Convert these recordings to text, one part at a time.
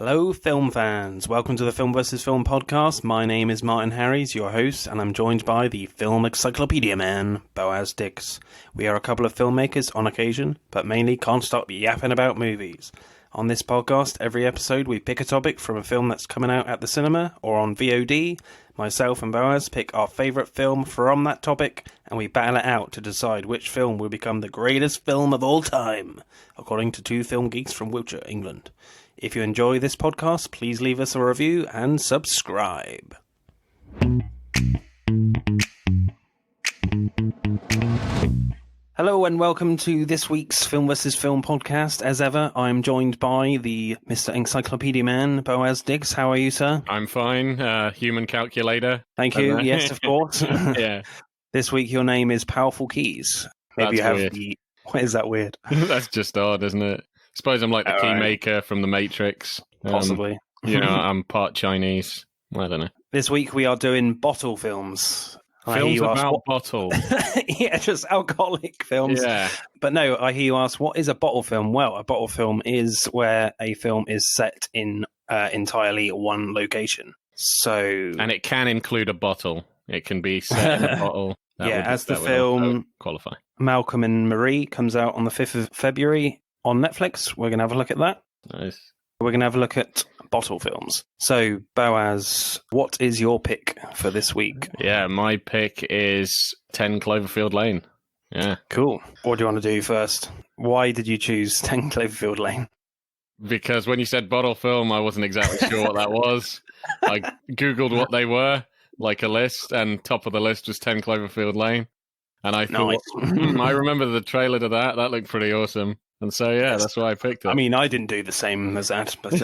Hello, film fans. Welcome to the Film vs. Film podcast. My name is Martin Harries, your host, and I'm joined by the film encyclopedia man, Boaz Dix. We are a couple of filmmakers on occasion, but mainly can't stop yapping about movies. On this podcast, every episode we pick a topic from a film that's coming out at the cinema or on VOD. Myself and Boaz pick our favourite film from that topic, and we battle it out to decide which film will become the greatest film of all time, according to two film geeks from Wiltshire, England. If you enjoy this podcast, please leave us a review and subscribe. Hello and welcome to this week's Film vs. Film podcast. As ever, I'm joined by the Mr. Encyclopedia Man, Boaz Dix. How are you, sir? I'm fine. Human calculator. Thank you. Yes, of course. Yeah. This week your name is Powerful Keys. Maybe That's you have weird. Why is that weird? That's just odd, isn't it? Suppose I'm like the key maker from The Matrix. Possibly. I'm part Chinese. I don't know. This week we are doing bottle films. Films about bottles. Yeah, just alcoholic films. Yeah. But no, I hear you ask, what is a bottle film? Well, a bottle film is where a film is set in entirely one location. So, And it can include a bottle. It can be set in a bottle. That would film qualify. Malcolm and Marie comes out on the 5th of February on Netflix. We're going to have a look at that. Nice. We're going to have a look at bottle films. So, Boaz, what is your pick for this week? Yeah, my pick is 10 Cloverfield Lane. Yeah. Cool. What do you want to do first? Why did you choose 10 Cloverfield Lane? Because when you said bottle film, I wasn't exactly sure what that was. I Googled what they were, like a list, and top of the list was 10 Cloverfield Lane. And I thought, I remember the trailer to that. That looked pretty awesome. And so, yeah, that's why I picked it. I mean, I didn't do the same as that, but...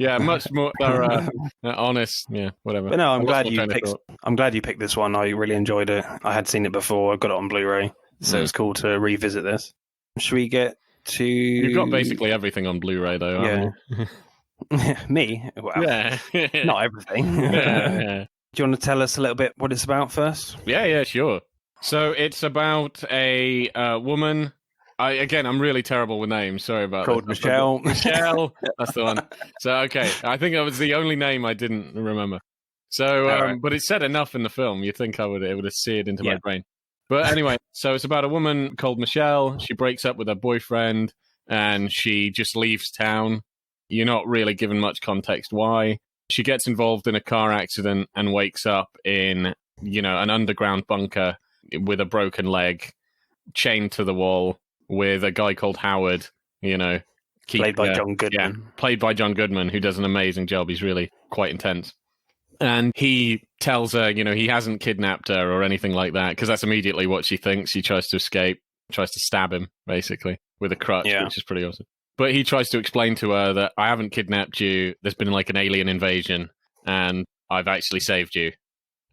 yeah, much more honest. Yeah, whatever. But no, I'm glad you picked this one. I really enjoyed it. I had seen it before. I got it on Blu-ray, so it's cool to revisit this. Should we get to... You've got basically everything on Blu-ray, though, aren't you? Me? Well, yeah. Not everything. Yeah. Do you want to tell us a little bit what it's about first? Yeah, sure. So it's about a woman... I'm really terrible with names. Sorry about that. Called Michelle. Michelle, that's the one. So, okay. I think that was the only name I didn't remember. So, right. But it said enough in the film. You'd think it would have seared into my brain. But anyway, so it's about a woman called Michelle. She breaks up with her boyfriend and she just leaves town. You're not really given much context why. She gets involved in a car accident and wakes up in, an underground bunker with a broken leg, chained to the wall, with a guy called Howard, played by John Goodman. Yeah, played by John Goodman, who does an amazing job. He's really quite intense. And he tells her, he hasn't kidnapped her or anything like that, because that's immediately what she thinks. She tries to escape, tries to stab him, basically, with a crutch, which is pretty awesome. But he tries to explain to her that I haven't kidnapped you. There's been like an alien invasion, and I've actually saved you.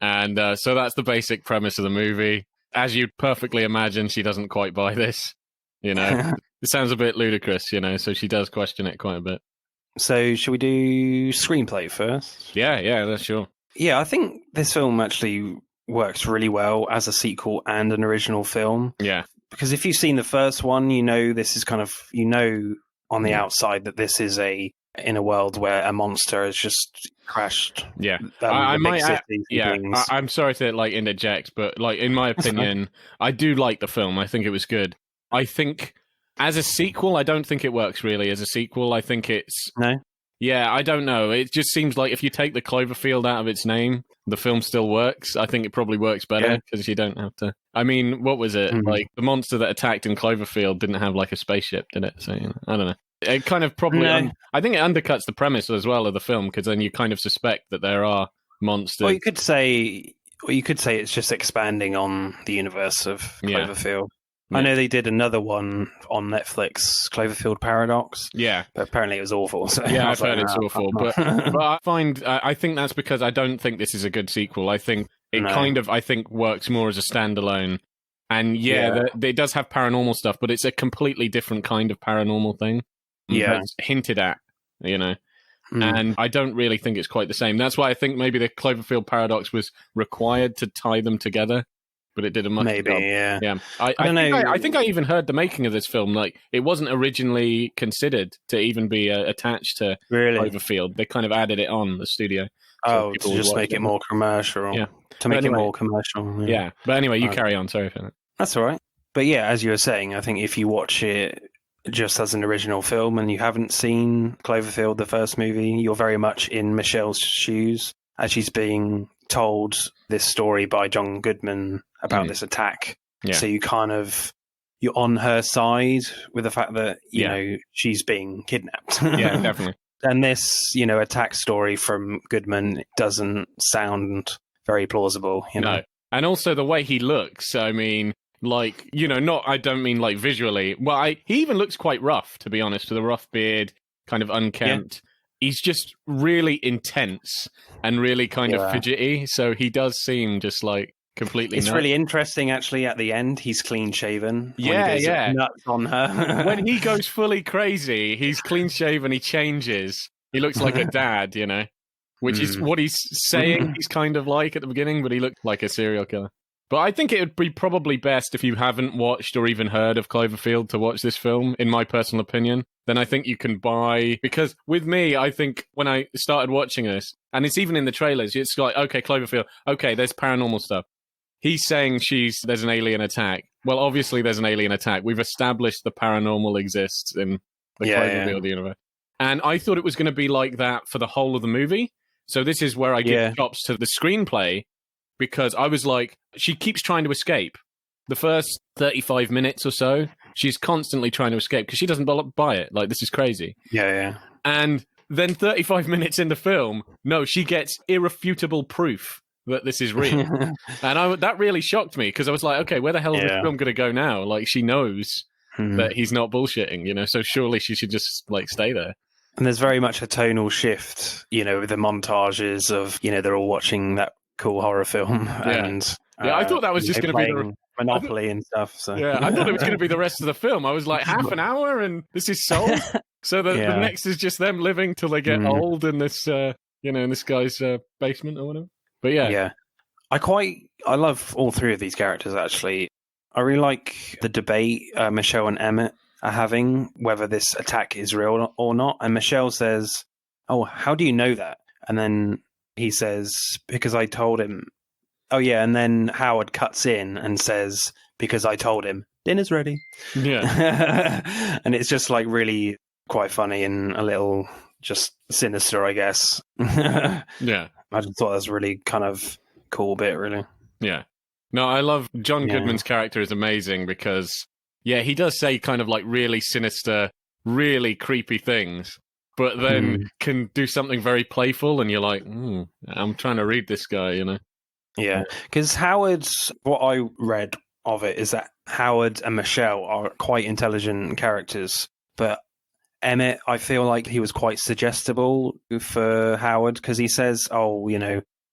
And so that's the basic premise of the movie. As you'd perfectly imagine, she doesn't quite buy this. It sounds a bit ludicrous, so she does question it quite a bit. So, should we do screenplay first? Yeah, that's sure. Yeah, I think this film actually works really well as a sequel and an original film. Yeah. Because if you've seen the first one, this is kind of, on the outside that this is in a world where a monster has just crashed. Yeah. I'm sorry to interject, but in my opinion, I do like the film. I think it was good. I think as a sequel, I don't think it works really as a sequel. I think it's... No? Yeah, I don't know. It just seems like if you take the Cloverfield out of its name, the film still works. I think it probably works better because you don't have to... I mean, what was it? Mm-hmm. The monster that attacked in Cloverfield didn't have a spaceship, did it? So, I don't know. It kind of probably... No. I think it undercuts the premise as well of the film, because then you kind of suspect that there are monsters. Well, you could say it's just expanding on the universe of Cloverfield. Yeah. I know they did another one on Netflix, Cloverfield Paradox. Yeah. But apparently it was awful. So yeah, I've heard it's awful. But I think that's because I don't think this is a good sequel. I think it I think works more as a standalone. And it does have paranormal stuff, but it's a completely different kind of paranormal thing. Yeah. It's hinted at, And I don't really think it's quite the same. That's why I think maybe the Cloverfield Paradox was required to tie them together. but it did a much Maybe, job. yeah. Yeah, I don't know. I think I even heard the making of this film. Like, it wasn't originally considered to even be attached to Really? Cloverfield. They kind of added it on the studio. Oh, people to would just watch make it more commercial. Yeah. To make anyway, it more commercial. Yeah. But anyway, you Okay. carry on. Sorry for that. That's all right. But yeah, as you were saying, I think if you watch it just as an original film and you haven't seen Cloverfield, the first movie, you're very much in Michelle's shoes as she's being told this story by John Goodman about this attack. Yeah. So you're on her side with the fact that, you know, she's being kidnapped. Yeah, definitely. And this, attack story from Goodman doesn't sound very plausible, No. And also the way he looks, I mean, like, I don't mean like visually. Well, he even looks quite rough, to be honest, with a rough beard, kind of unkempt. Yeah. He's just really intense and really kind of fidgety. So he does seem just like completely It's nuts. really interesting, actually, at the end. He's clean shaven. Yeah. Nuts on her. When he goes fully crazy, he's clean shaven, he changes. He looks like a dad, which is what he's saying he's kind of like at the beginning, but he looked like a serial killer. But I think it would be probably best if you haven't watched or even heard of Cloverfield to watch this film, in my personal opinion. Then I think you can buy... Because with me, I think when I started watching this, and it's even in the trailers, it's like, okay, Cloverfield, okay, there's paranormal stuff. He's saying there's an alien attack. Well, obviously there's an alien attack. We've established the paranormal exists in the Cloverfield universe. And I thought it was going to be like that for the whole of the movie. So this is where I give props to the screenplay, because I was like, she keeps trying to escape. The first 35 minutes or so, she's constantly trying to escape because she doesn't buy it. Like, this is crazy. Yeah. And then 35 minutes in the film, no, she gets irrefutable proof that this is real. And that really shocked me, because I was like, okay, where the hell is this film going to go now? Like, she knows that he's not bullshitting, so surely she should just, like, stay there. And there's very much a tonal shift, with the montages of, they're all watching that cool horror film. Yeah. And I thought that was just going to be the Monopoly and stuff. So. Yeah, I thought it was going to be the rest of the film. I was like, half an hour and this is sold? So the next is just them living till they get old in this, in this guy's basement or whatever. But yeah. I love all three of these characters, actually. I really like the debate Michelle and Emmett are having, whether this attack is real or not. And Michelle says, "Oh, how do you know that?" And then he says, "Because I told him." Oh, yeah. And then Howard cuts in and says, "Because I told him, dinner's ready." Yeah. And it's just like really quite funny and a little just sinister, I guess. Yeah. I just thought that was a really kind of cool bit, really. Yeah. No, I love John Goodman's character is amazing because, he does say kind of like really sinister, really creepy things, but then can do something very playful, and you're like, I'm trying to read this guy, Yeah, because what I read of it is that Howard and Michelle are quite intelligent characters, but Emmett, I feel like he was quite suggestible for Howard, because he says,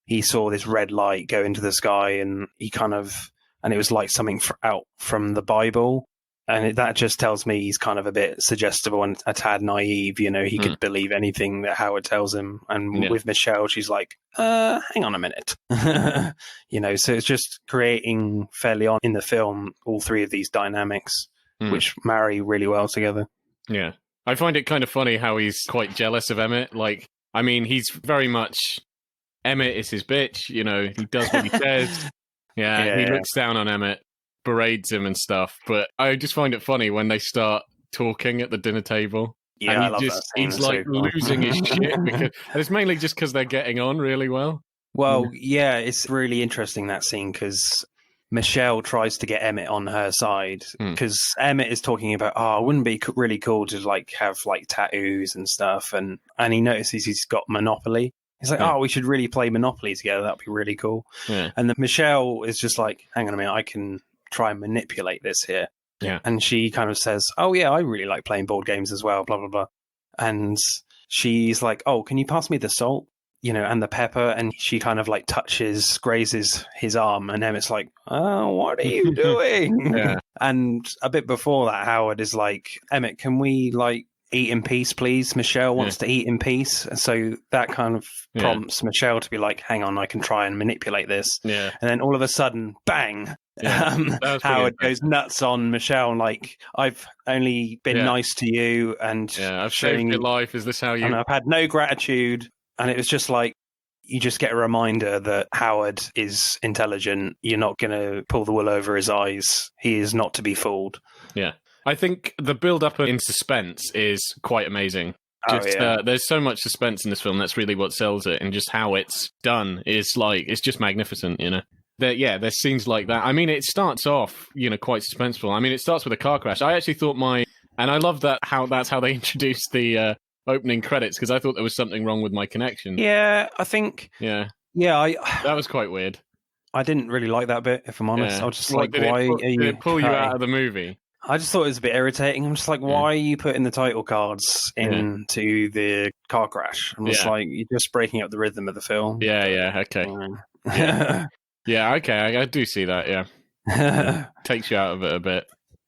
he saw this red light go into the sky, and and it was like something out from the Bible. And that just tells me he's kind of a bit suggestible and a tad naive. He could believe anything that Howard tells him. And with Michelle, she's like, hang on a minute. So it's just creating fairly on in the film all three of these dynamics, which marry really well together. Yeah. I find it kind of funny how he's quite jealous of Emmett. Like, I mean, he's very much, Emmett is his bitch, he does what he says. Yeah, he looks down on Emmett, berates him and stuff. But I just find it funny when they start talking at the dinner table. Yeah, and I love that scene. he's like losing his shit. And it's mainly just because they're getting on really well. Well, it's really interesting, that scene, because Michelle tries to get Emmett on her side, because Emmett is talking about, it wouldn't be really cool to like have like tattoos and stuff, and he notices he's got Monopoly. He's like, we should really play Monopoly together. That'd be really cool. Yeah. And then Michelle is just like, hang on a minute, I can try and manipulate this here. Yeah. And she kind of says, oh yeah, I really like playing board games as well, blah, blah, blah. And she's like, oh, can you pass me the salt? And the pepper, and she kind of like grazes his arm, and Emmett's like, oh, what are you doing? Yeah. And a bit before that, Howard is like, Emmett, can we like eat in peace, please. Michelle wants to eat in peace. So that kind of prompts Michelle to be like, hang on, I can try and manipulate this. Yeah. And then all of a sudden, bang, Howard goes nuts on Michelle. Like, I've only been nice to you and I've saved your life. Is this how you... And I've had no gratitude. And it was just like, you just get a reminder that Howard is intelligent. You're not going to pull the wool over his eyes. He is not to be fooled. Yeah. I think the build-up in suspense is quite amazing. There's so much suspense in this film. That's really what sells it. And just how it's done is like, it's just magnificent, you know? There's scenes like that. I mean, it starts off, you know, quite suspenseful. I mean, it starts with a car crash. I actually thought and I love that's how they introduced the opening credits, because I thought there was something wrong with my connection. Yeah, I think. Yeah. Yeah, that was quite weird. I didn't really like that bit, if I'm honest. I was just did it pull you out of the movie? I just thought it was a bit irritating. I'm just like, why are you putting the title cards into the car crash? I'm just like, you're just breaking up the rhythm of the film. Yeah, okay. Yeah, okay, I do see that, yeah. Takes you out of it a bit.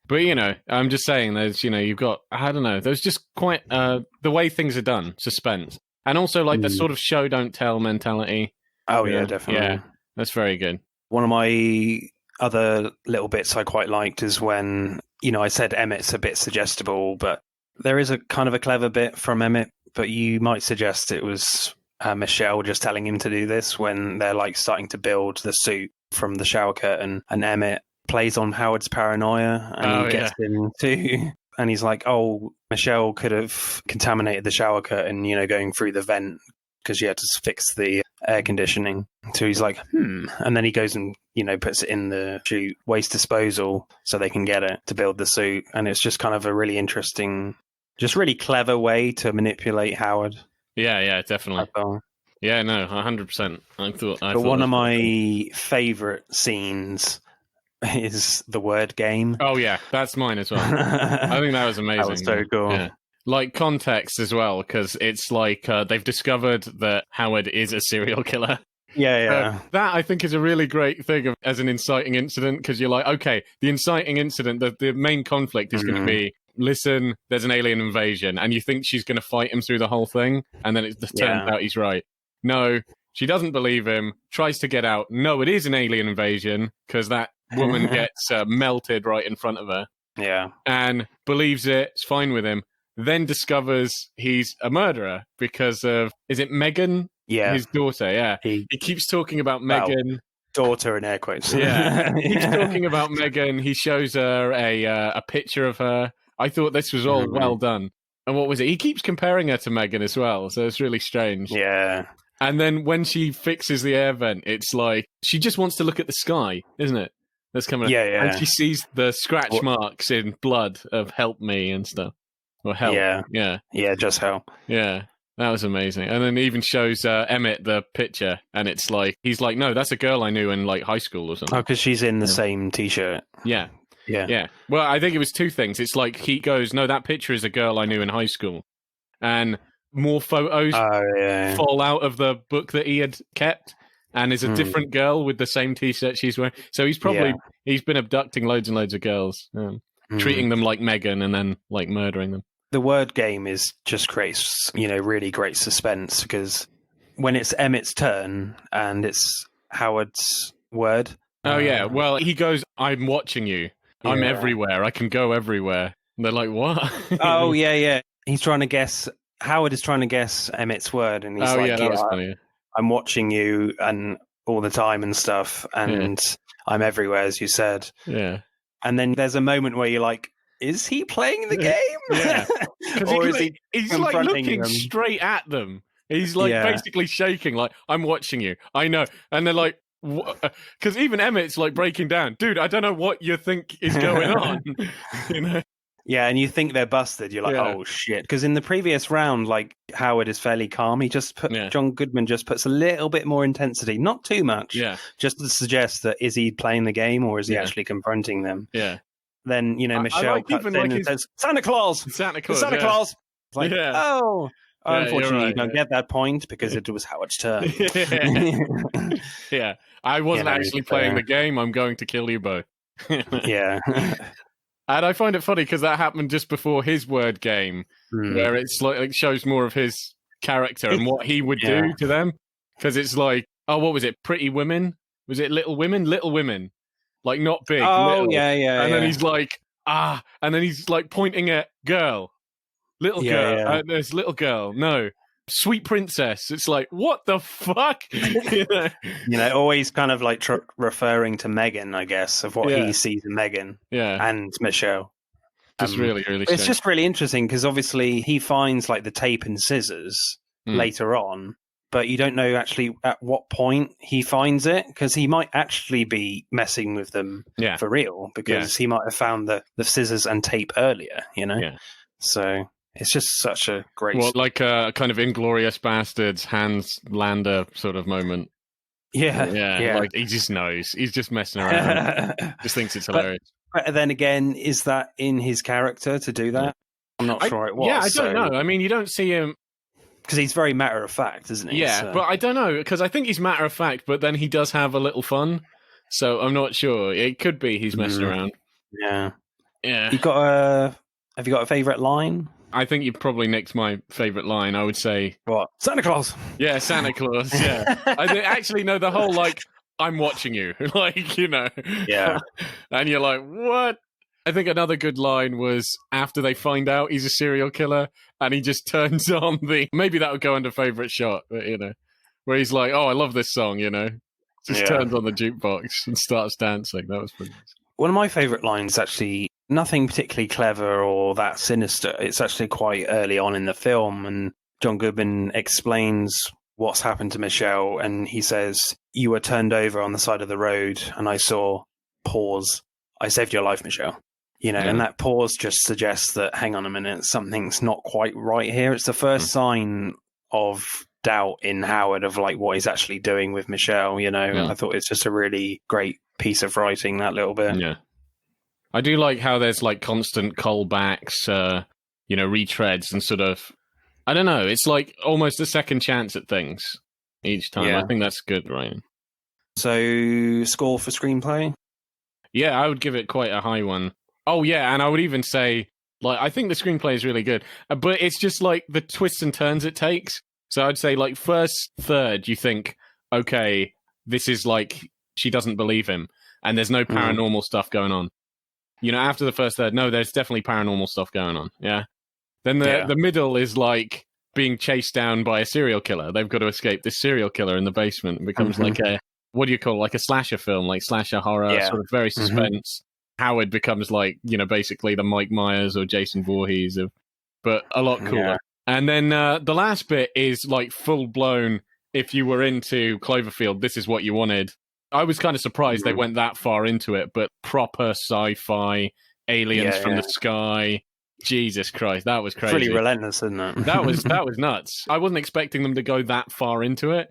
But, you know, I'm just saying, there's, you know, you've got, I don't know, there's just quite, the way things are done, suspense. And also, like, the sort of show don't tell mentality. Oh, yeah, definitely. Yeah, that's very good. One of my other little bits I quite liked is when, you know, I said Emmett's a bit suggestible, but there is a kind of a clever bit from Emmett, but you might suggest it was Michelle just telling him to do this when they're like starting to build the suit from the shower curtain, and Emmett plays on Howard's paranoia and he gets him to, and he's like, oh, Michelle could have contaminated the shower curtain, you know, going through the vent because she had to fix the air conditioning. So he's like, and then he goes and, you know, puts it in the chute waste disposal so they can get it to build the suit. And it's just kind of a really interesting, just really clever way to manipulate Howard. Yeah, definitely. Yeah, no, 100%. I thought one of my favorite scenes is the word game. Oh yeah, that's mine as well. I think that was amazing. That was so cool. Yeah. Like context as well, because it's like they've discovered that Howard is a serial killer. Yeah. That I think is a really great thing as an inciting incident, because you're like, okay, the inciting incident, the main conflict is going to be, listen, there's an alien invasion, and you think she's going to fight him through the whole thing, and then it turns out he's right. No, she doesn't believe him, tries to get out. No, it is an alien invasion, because that woman gets melted right in front of her. Yeah. And believes it, is fine with him, then discovers he's a murderer because of, is it Megan? Yeah. His daughter, yeah. He keeps talking about Megan. Daughter in air quotes. Yeah. He keeps talking about Megan. He shows her a picture of her. I thought this was all well done. And what was it? He keeps comparing her to Megan as well, so it's really strange. Yeah. And then when she fixes the air vent, it's like, she just wants to look at the sky, isn't it? That's coming up. Yeah. And she sees the scratch marks in blood of help me and stuff. Or help. Yeah. Yeah, just help. Yeah. That was amazing. And then it even shows Emmett the picture, and it's like, he's like, no, that's a girl I knew in like high school or something. Oh, because she's in the same t-shirt. Yeah. Yeah. Well, I think it was two things. It's like he goes, no, that picture is a girl I knew in high school. And more photos fall out of the book that he had kept, and is a different girl with the same t-shirt she's wearing. So he's probably, he's been abducting loads and loads of girls, treating them like Megan and then like murdering them. The word game just creates, you know, really great suspense, because when it's Emmett's turn and it's Howard's word. Oh, yeah. Well, he goes, I'm watching you. I'm everywhere. I can go everywhere. And they're like, what? Oh, yeah. He's trying to guess. Howard is trying to guess Emmett's word. And he's like, that was funny. I'm watching you and all the time and stuff. And I'm everywhere, as you said. Yeah. And then there's a moment where you're like, is he playing the game? Yeah. Or is he's like looking straight at them. He's like basically shaking, like, I'm watching you. I know. And they're like, because even Emmett's like breaking down. Dude, I don't know what you think is going on. You know? Yeah, and you think they're busted. You're like, oh shit. Because in the previous round, like, Howard is fairly calm. He just John Goodman just puts a little bit more intensity, not too much. Yeah. Just to suggest that is he playing the game or is he actually confronting them? Yeah. Then, you know, Michelle cuts in and says, Santa Claus! Santa Claus! It's like, unfortunately, you don't get that point because it was Howard's turn. Yeah. I wasn't actually playing the game. I'm going to kill you both. Yeah. And I find it funny because that happened just before his word game, where it's like it shows more of his character and what he would do to them. Because it's like, oh, what was it? Pretty Women? Was it Little Women? Little Women. Like, not big. Oh, little. yeah. And then he's like, and then he's like pointing at girl. Little girl. Yeah. There's little girl. No. Sweet princess. It's like, what the fuck? Always kind of like referring to Megan, I guess, of what he sees in Megan and Michelle. Just really it's just really interesting because obviously he finds like the tape and scissors later on, but you don't know actually at what point he finds it, because he might actually be messing with them for real, because he might have found the scissors and tape earlier, so it's just such a great... Well, like a kind of Inglourious Bastards, Hans Lander sort of moment. Yeah. Like he just knows. He's just messing around. Just thinks it's hilarious. But then again, is that in his character to do that? I'm not sure it was. Yeah, I don't know. I mean, you don't see him... Because he's very matter-of-fact, isn't he? Yeah, but I don't know, because I think he's matter-of-fact, but then he does have a little fun. So I'm not sure. It could be he's messing around. Yeah. Yeah. Have you got a favourite line? I think you probably nicked my favourite line. I would say... What? Santa Claus! Yeah, Santa Claus, yeah. Actually, no, the whole, like, I'm watching you. Like, Yeah. And you're like, what? I think another good line was after they find out he's a serial killer and he just turns on maybe that would go under favourite shot, but, where he's like, oh, I love this song, Just turns on the jukebox and starts dancing. That was pretty nice. One of my favourite lines, actually, nothing particularly clever or that sinister. It's actually quite early on in the film, and John Goodman explains what's happened to Michelle, and he says, you were turned over on the side of the road, and I saw, pause, I saved your life, Michelle. And that pause just suggests that, hang on a minute, something's not quite right here. It's the first sign of doubt in Howard of like what he's actually doing with Michelle, I thought it's just a really great piece of writing, that little bit. Yeah. I do like how there's like constant callbacks, retreads and sort of, I don't know, it's like almost a second chance at things each time. I think that's good, Ryan. So, score for screenplay? Yeah, I would give it quite a high one. Oh, yeah, and I would even say, like, I think the screenplay is really good, but it's just like the twists and turns it takes. So I'd say, like, first third, you think, okay, this is like, she doesn't believe him, and there's no paranormal stuff going on. After the first third, no, there's definitely paranormal stuff going on, yeah? Then the middle is like being chased down by a serial killer. They've got to escape this serial killer in the basement. It becomes like a, what do you call it? Like a slasher film, like slasher horror, sort of very suspense. Howard becomes like, basically the Mike Myers or Jason Voorhees, but a lot cooler. Yeah. And then the last bit is like full blown, if you were into Cloverfield, this is what you wanted. I was kind of surprised they went that far into it, but proper sci-fi, aliens from the sky. Jesus Christ, that was crazy. Pretty relentless, isn't it? that was nuts. I wasn't expecting them to go that far into it,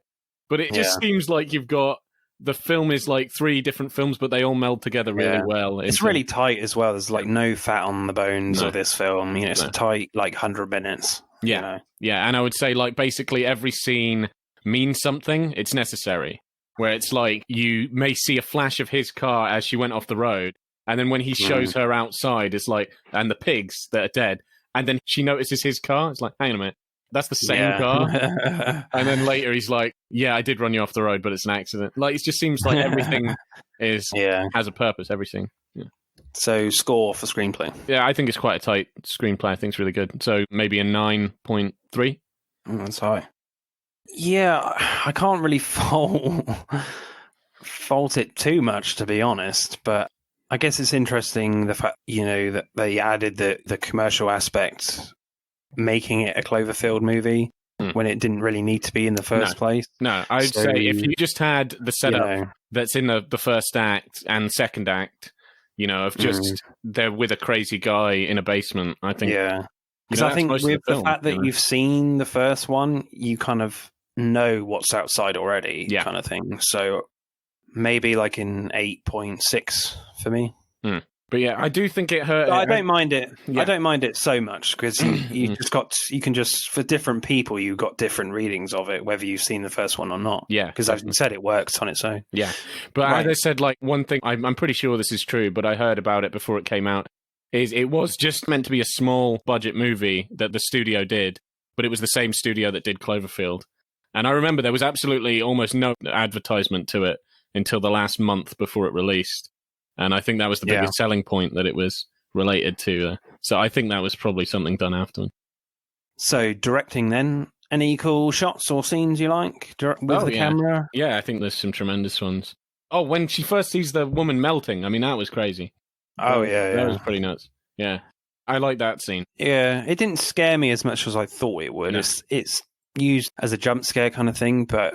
but it just seems like you've got the film is like 3 different films, but they all meld together really well. It's really tight as well. There's like no fat on the bones of this film. It's a tight, like 100 minutes. Yeah, yeah, and I would say like basically every scene means something. It's necessary. Where it's like you may see a flash of his car as she went off the road, and then when he shows her outside, it's like, and the pigs that are dead, and then she notices his car. It's like, hang on a minute, that's the same car. And then later he's like, yeah, I did run you off the road, but it's an accident. Like it just seems like everything has a purpose. Everything. Yeah. So score for screenplay? Yeah, I think it's quite a tight screenplay. I think it's really good. So maybe a 9.3. That's high. Yeah, I can't really fault it too much, to be honest, but I guess it's interesting the fact, that they added the commercial aspect, making it a Cloverfield movie when it didn't really need to be in the first place. No, I'd say if you just had the setup that's in the first act and second act, of just they're with a crazy guy in a basement, I think. Yeah. Because I think with the fact that you've seen the first one, you kind of know what's outside already, kind of thing. So maybe like an 8.6 for me. But yeah, I do think it hurt. I don't mind it. Yeah. I don't mind it so much because you can just for different people, you've got different readings of it, whether you've seen the first one or not. Yeah, because I've said it works on its own. Yeah, but as I said, like one thing, I'm pretty sure this is true, but I heard about it before it came out. is it was just meant to be a small budget movie that the studio did, but it was the same studio that did Cloverfield. And I remember there was absolutely almost no advertisement to it until the last month before it released. And I think that was the biggest selling point that it was related to. So I think that was probably something done afterward. So directing then, any cool shots or scenes you like with the camera? Yeah, I think there's some tremendous ones. Oh, when she first sees the woman melting, I mean, that was crazy. Oh, yeah. That was pretty nuts. Yeah. I like that scene. Yeah, it didn't scare me as much as I thought it would. No. It's used as a jump scare kind of thing, but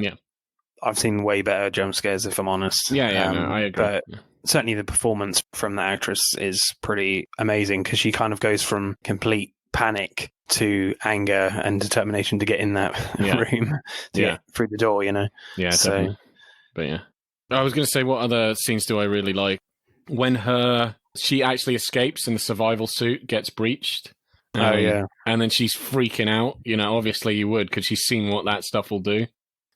I've seen way better jump scares, if I'm honest. No, I agree. But certainly the performance from the actress is pretty amazing, because she kind of goes from complete panic to anger and determination to get in that room, to get through the door, you know? Yeah, definitely. But yeah. I was going to say, what other scenes do I really like? When she actually escapes and the survival suit gets breached. And then she's freaking out. You know, obviously you would, because she's seen what that stuff will do.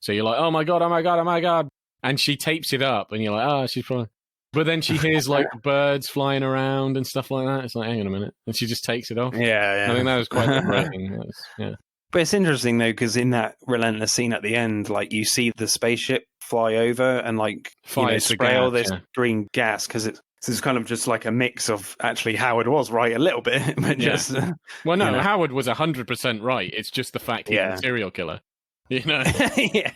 So you're like, oh my God, oh my God, oh my God. And she tapes it up and you're like, oh, she's probably... But then she hears like birds flying around and stuff like that. It's like, hang on a minute. And she just takes it off. Yeah. I think that was quite liberating. But it's interesting though, because in that relentless scene at the end, like you see the spaceship fly over and like spray all this green gas, because it's kind of just like a mix of actually Howard was right a little bit, but just well, no, Howard was 100% right. It's just the fact he's a serial killer. You know,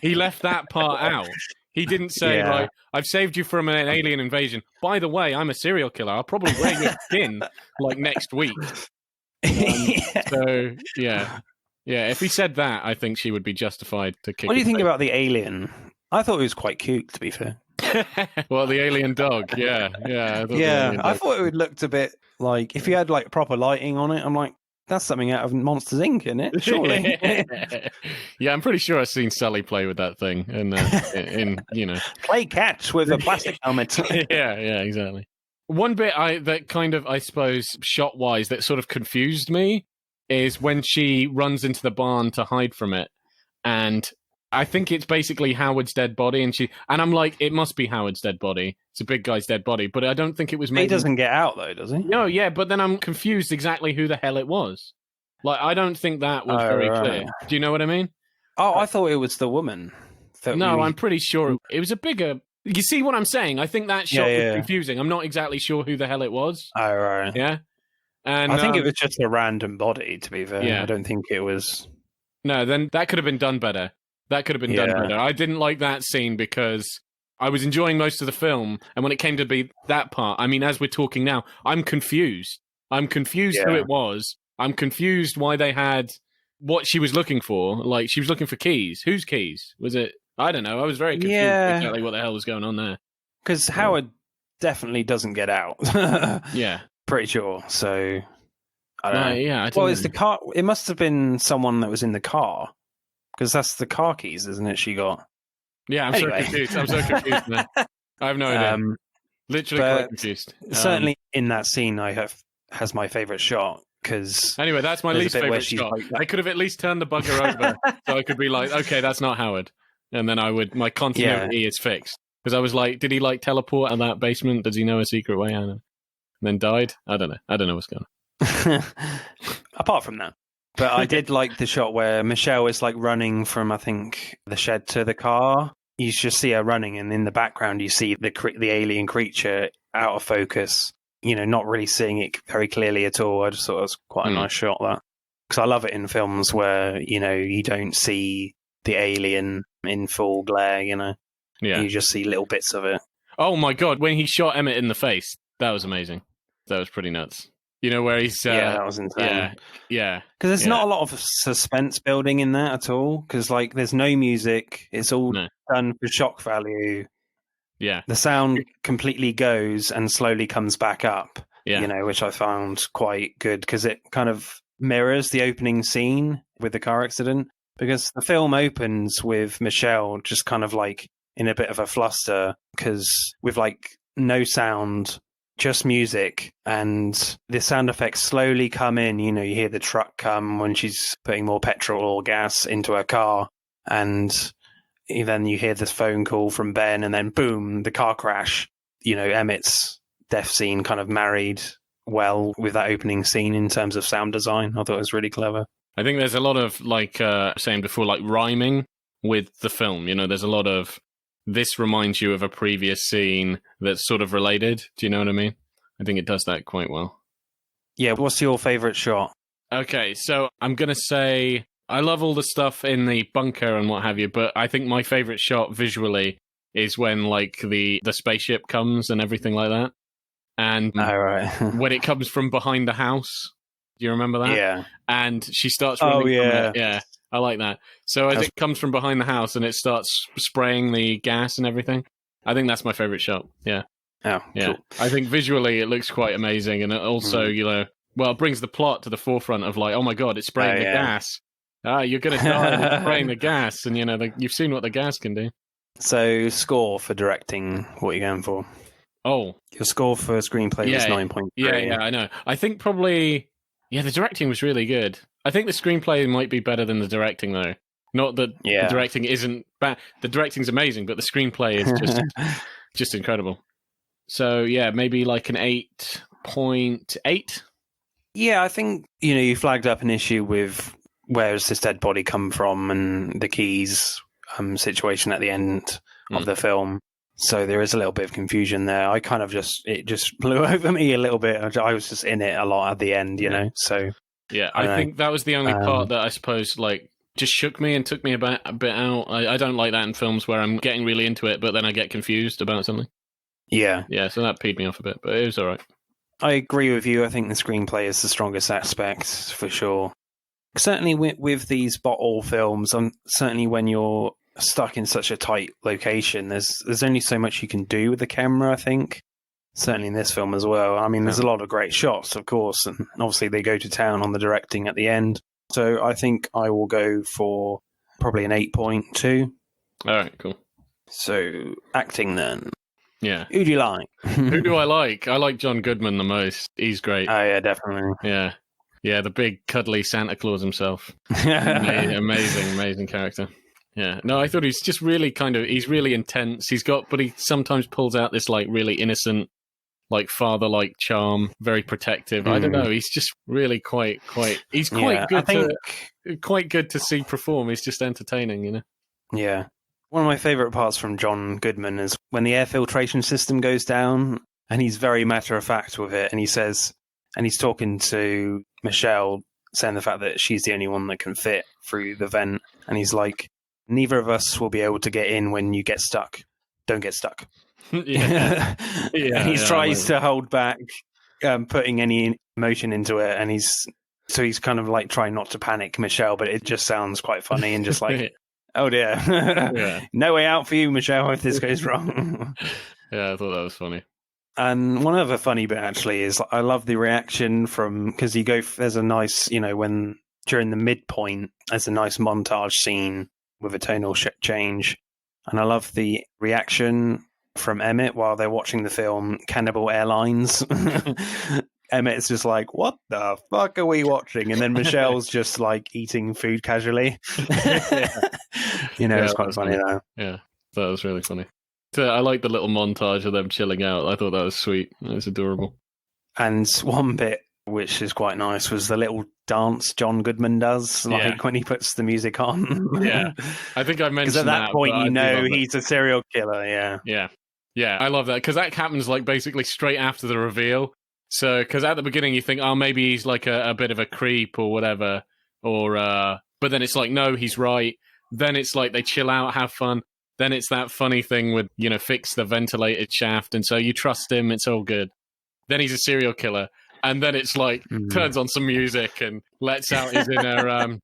he left that part out. He didn't say, right, I've saved you from an alien invasion. By the way, I'm a serial killer. I'll probably wear your skin like next week. So, yeah, if he said that, I think she would be justified to kick. What do you think about the alien? I thought it was quite cute, to be fair. Well, the alien dog, I thought it looked a bit like, if you had like proper lighting on it, I'm like, that's something out of Monsters Inc., isn't it? Surely. Yeah, I'm pretty sure I've seen Sally play with that thing, and play catch with a plastic helmet. yeah, exactly. One bit that kind of, I suppose, shot wise, that sort of confused me is when she runs into the barn to hide from it, and I think it's basically Howard's dead body, and I'm like, it must be Howard's dead body. It's a big guy's dead body, but I don't think it was. He doesn't get out though, does he? No, but then I'm confused exactly who the hell it was. Like, I don't think that was very clear. Do you know what I mean? Oh, I thought it was the woman. I'm pretty sure it was a bigger. You see what I'm saying? I think that shot was confusing. I'm not exactly sure who the hell it was. Oh, right. Yeah. And I think it was just a random body, to be fair. Yeah. I don't think it was. No, then that could have been done better. That could have been done better. I didn't like that scene because I was enjoying most of the film, and when it came to be that part, I mean, as we're talking now, I'm confused. I'm confused who it was. I'm confused why they had what she was looking for. Like, she was looking for keys. Whose keys? Was it? I don't know. I was very confused exactly what the hell was going on there. Because Howard definitely doesn't get out. Yeah. Pretty sure. So, I don't know. Yeah. It's the car. It must have been someone that was in the car. Because that's the car keys, isn't it, she got? Yeah, I'm so confused. I'm so confused now. I have no idea. Literally quite confused. Certainly in that scene, has my favourite shot. Because anyway, that's my least favourite shot. I could have at least turned the bugger over so I could be like, okay, that's not Howard. And then my continuity is fixed. Because I was like, did he like teleport out of that basement? Does he know a secret way out? And then died? I don't know what's going on. Apart from that. But I did like the shot where Michelle is like running from, I think, the shed to the car. You just see her running, and in the background you see the alien creature out of focus. You know, not really seeing it very clearly at all. I just thought it was quite a nice shot, that. Because I love it in films where, you know, you don't see the alien in full glare, you know. Yeah. You just see little bits of it. Oh my God, when he shot Emmett in the face, that was amazing. That was pretty nuts. You know, where he's... that was insane. Yeah. Because there's not a lot of suspense building in that at all. Because, like, there's no music. It's all done for shock value. Yeah. The sound completely goes and slowly comes back up, you know, which I found quite good. Because it kind of mirrors the opening scene with the car accident. Because the film opens with Michelle just kind of, like, in a bit of a fluster. Because with, like, no sound... just music, and the sound effects slowly come in. You know, you hear the truck come when she's putting more petrol or gas into her car, and then you hear this phone call from Ben, and then boom, the car crash. You know, Emmett's death scene kind of married well with that opening scene in terms of sound design. I thought it was really clever. I think there's a lot of, like saying before, like rhyming with the film. You know, there's a lot of, this reminds you of a previous scene that's sort of related. Do you know what I mean? I think it does that quite well. Yeah, what's your favourite shot? Okay, so I'm going to say I love all the stuff in the bunker and what have you, but I think my favorite shot visually is when, like, the spaceship comes and everything like that. And when it comes from behind the house. Do you remember that? Yeah. And she starts running from it. Yeah, I like that. So as it comes from behind the house and it starts spraying the gas and everything, I think that's my favorite shot. Yeah. Oh, yeah. cool. I think visually it looks quite amazing, and it also, you know, well, it brings the plot to the forefront of like, oh my god, it's spraying the gas. You're going to die when it's spraying the gas, and you know, you've seen what the gas can do. So, score for directing, what are you going for? Oh. Your score for screenplay was 9.3. Yeah, I know. I think probably, the directing was really good. I think the screenplay might be better than the directing, though. Not that the directing isn't bad. The directing's amazing, but the screenplay is just incredible. So, yeah, maybe like an 8.8? Yeah, I think, you know, you flagged up an issue with where does this dead body come from and the keys situation at the end of the film. So there is a little bit of confusion there. I kind of it just blew over me a little bit. I was just in it a lot at the end, you know, so. Yeah, I think that was the only part that I suppose, like, just shook me and took me a bit out. I don't like that in films where I'm getting really into it, but then I get confused about something. Yeah. Yeah, so that peed me off a bit, but it was all right. I agree with you. I think the screenplay is the strongest aspect, for sure. Certainly with these bottle films, certainly when you're stuck in such a tight location, there's only so much you can do with the camera, I think. Certainly in this film as well. I mean, there's a lot of great shots, of course, and obviously they go to town on the directing at the end. So I think I will go for probably an 8.2. All right, cool. So acting then. Yeah. Who do you like? Who do I like? I like John Goodman the most. He's great. Oh, yeah, definitely. Yeah. Yeah, the big, cuddly Santa Claus himself. Amazing character. Yeah. No, I thought he's just really he's really intense. But he sometimes pulls out this, like, really innocent, like, father-like charm, very protective. I don't know. He's just really quite he's quite good to see perform. He's just entertaining, you know? Yeah. One of my favourite parts from John Goodman is when the air filtration system goes down, and he's very matter-of-fact with it, and he says, and he's talking to Michelle, saying the fact that she's the only one that can fit through the vent, and he's like, neither of us will be able to get in when you get stuck. Don't get stuck. And he tries to hold back putting any emotion into it, and he's kind of like trying not to panic Michelle, but it just sounds quite funny and just like, oh dear, no way out for you, Michelle, if this goes wrong. Yeah, I thought that was funny. And one other funny bit actually is I love the reaction because there's a nice, you know, when during the midpoint, there's a nice montage scene with a tonal change. And I love the reaction from Emmett while they're watching the film Cannibal Airlines. Emmett's just like, what the fuck are we watching? And then Michelle's just like eating food casually. You know, it's quite funny though. Yeah, that was really funny. So I like the little montage of them chilling out. I thought that was sweet. It was adorable. And one bit which is quite nice was the little dance John Goodman does, like when he puts the music on. Yeah, I think I mentioned because at that point you know he's a serial killer. Yeah, I love that because that happens like basically straight after the reveal. So because at the beginning you think, oh, maybe he's like a bit of a creep or whatever, but then it's like, no, he's right. Then it's like they chill out, have fun. Then it's that funny thing with, you know, fix the ventilated shaft, and so you trust him, it's all good. Then he's a serial killer, and then it's like turns on some music and lets out his inner.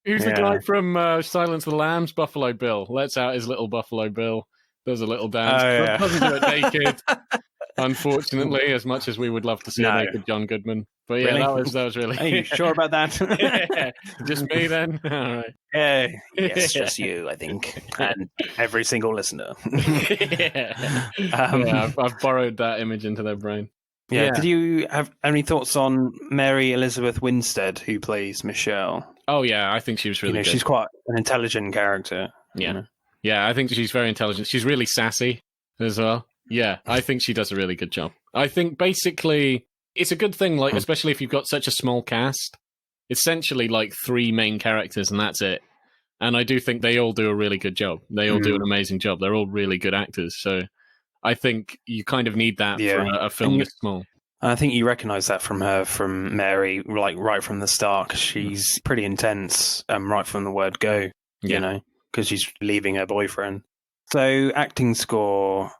Who's the guy from Silence of the Lambs? Buffalo Bill. Lets out his little Buffalo Bill. Does a little dance. Doesn't do it naked, unfortunately, as much as we would love to see a naked John Goodman. But yeah, really? that was really. Are you sure about that? Just me then? All right. Yes, just you, I think. And every single listener. I've borrowed that image into their brain. Yeah. Did you have any thoughts on Mary Elizabeth Winstead, who plays Michelle? Oh, yeah, I think she was really good. She's quite an intelligent character. Yeah. You know? Yeah, I think she's very intelligent. She's really sassy as well. Yeah, I think she does a really good job. I think basically It's a good thing, like, especially if you've got such a small cast. Essentially, like, 3 main characters, and that's it. And I do think they all do a really good job. They all do an amazing job. They're all really good actors. So I think you kind of need that for a film this small. I think you recognise that from her, from Mary, like right from the start, 'cause she's pretty intense right from the word go, you know, because she's leaving her boyfriend. So, acting score.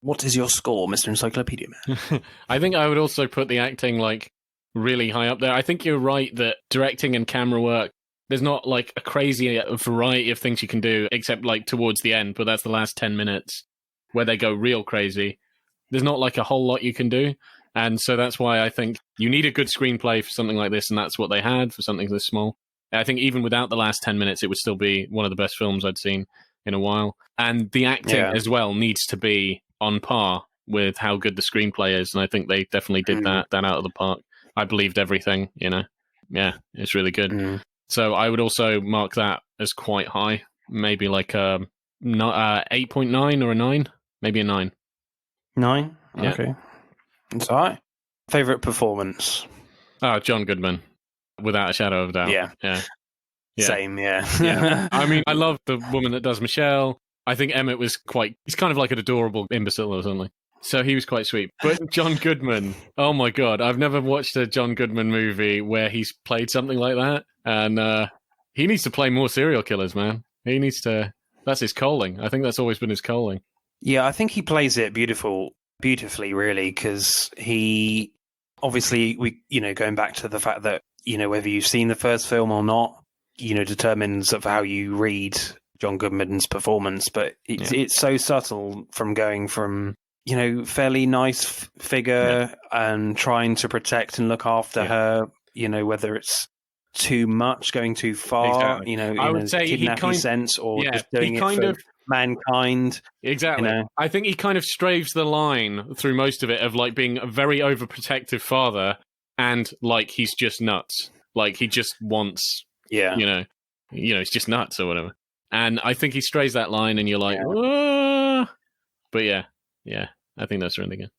What is your score, Mr. Encyclopedia Man? I think I would also put the acting, like, really high up there. I think you're right that directing and camera work, there's not, like, a crazy variety of things you can do, except, like, towards the end, but that's the last 10 minutes where they go real crazy. There's not, like, a whole lot you can do. And so that's why I think you need a good screenplay for something like this, and that's what they had for something this small. I think even without the last 10 minutes, it would still be one of the best films I'd seen in a while. And the acting as well needs to be on par with how good the screenplay is, and I think they definitely did that out of the park. I believed everything, you know. Yeah, it's really good. So I would also mark that as quite high, maybe like a 8.9 or a 9, maybe a 9. 9? Yeah. Okay. That's all right. Favourite performance? Oh, John Goodman, without a shadow of a doubt. Yeah. Same, yeah. I mean, I love the woman that does Michelle. I think Emmett was he's kind of like an adorable imbecile or something. So he was quite sweet. But John Goodman, oh my God, I've never watched a John Goodman movie where he's played something like that. And he needs to play more serial killers, man. He needs to, that's his calling. I think that's always been his calling. Yeah, I think he plays it beautifully, really, because he, obviously, going back to the fact that, whether you've seen the first film or not, determines of how you read John Goodman's performance, but it's so subtle from going from, fairly nice figure and trying to protect and look after her, whether it's too much, going too far, exactly. In I would a say kidnapping sense, or just doing it for mankind. Exactly. I think he kind of straves the line through most of it of like being a very overprotective father and like he's just nuts. Like he just wants, he's just nuts or whatever. And I think he strays that line, and you're like, but yeah, I think that's really good.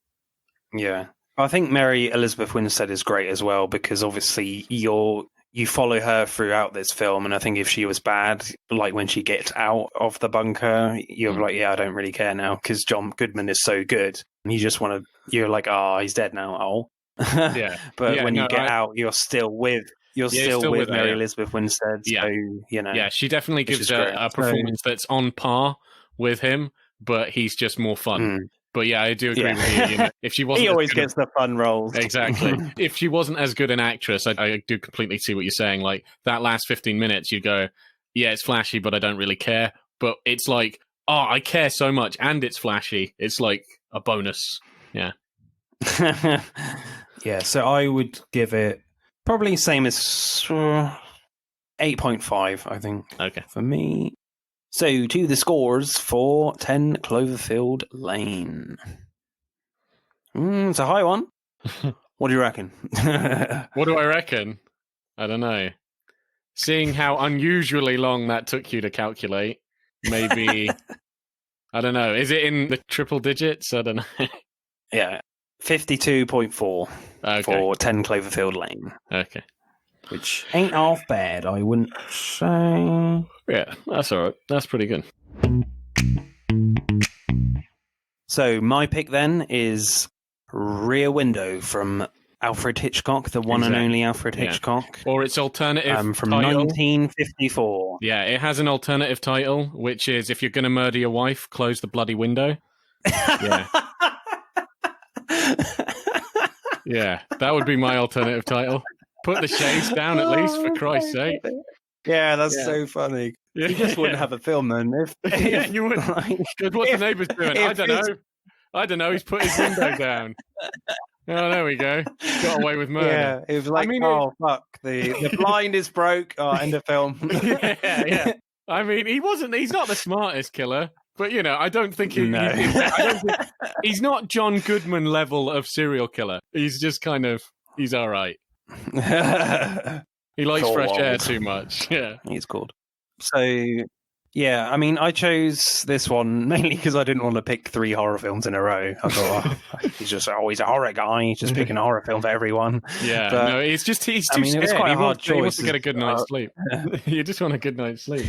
Yeah, I think Mary Elizabeth Winstead is great as well, because obviously you follow her throughout this film, and I think if she was bad, like when she gets out of the bunker, you're like, I don't really care now, because John Goodman is so good, and you're like, he's dead now. But when you get out, you're still with. You're still with Mary Elizabeth Winstead. So, Yeah, she definitely gives a performance that's on par with him, but he's just more fun. But yeah, I do agree with you. If she wasn't, he always gets the fun roles. Exactly. If she wasn't as good an actress, I do completely see what you're saying. Like that last 15 minutes, you go, yeah, it's flashy, but I don't really care. But it's like, I care so much, and it's flashy. It's like a bonus. Yeah. Yeah. So I would give it. Probably same as 8.5, I think. Okay. For me. So, to the scores for 10 Cloverfield Lane. It's a high one. What do you reckon? What do I reckon? I don't know. Seeing how unusually long that took you to calculate, maybe... I don't know. Is it in the triple digits? I don't know. Yeah. 52.4 for 10 Cloverfield Lane. Okay. Which ain't half bad, I wouldn't say. Yeah, that's all right. That's pretty good. So my pick then is Rear Window from Alfred Hitchcock, the one and only Alfred Hitchcock. Or its alternative from title. 1954. Yeah, it has an alternative title, which is If You're Gonna Murder Your Wife, Close the Bloody Window. Yeah. Yeah, that would be my alternative title. Put the shades down at least, for Christ's sake. Yeah, that's so funny. You just wouldn't have a film then. If you wouldn't. What's the neighbours doing? I don't know. He's put his window down. Oh, there we go. Got away with murder. Yeah, it was like, fuck, the blind is broke. End of film. Yeah. I mean, he's not the smartest killer. But, I don't think he's not John Goodman level of serial killer. He's just kind of, he's all right. He likes fresh air too much. Yeah. He's called. So Yeah, I mean, I chose this one mainly because I didn't want to pick 3 horror films in a row. I thought, he's just always a horror guy. He's just picking a horror film for everyone. Yeah, But, no, he's too scared. it was quite a hard choice. He wants to get a good night's sleep. You just want a good night's sleep.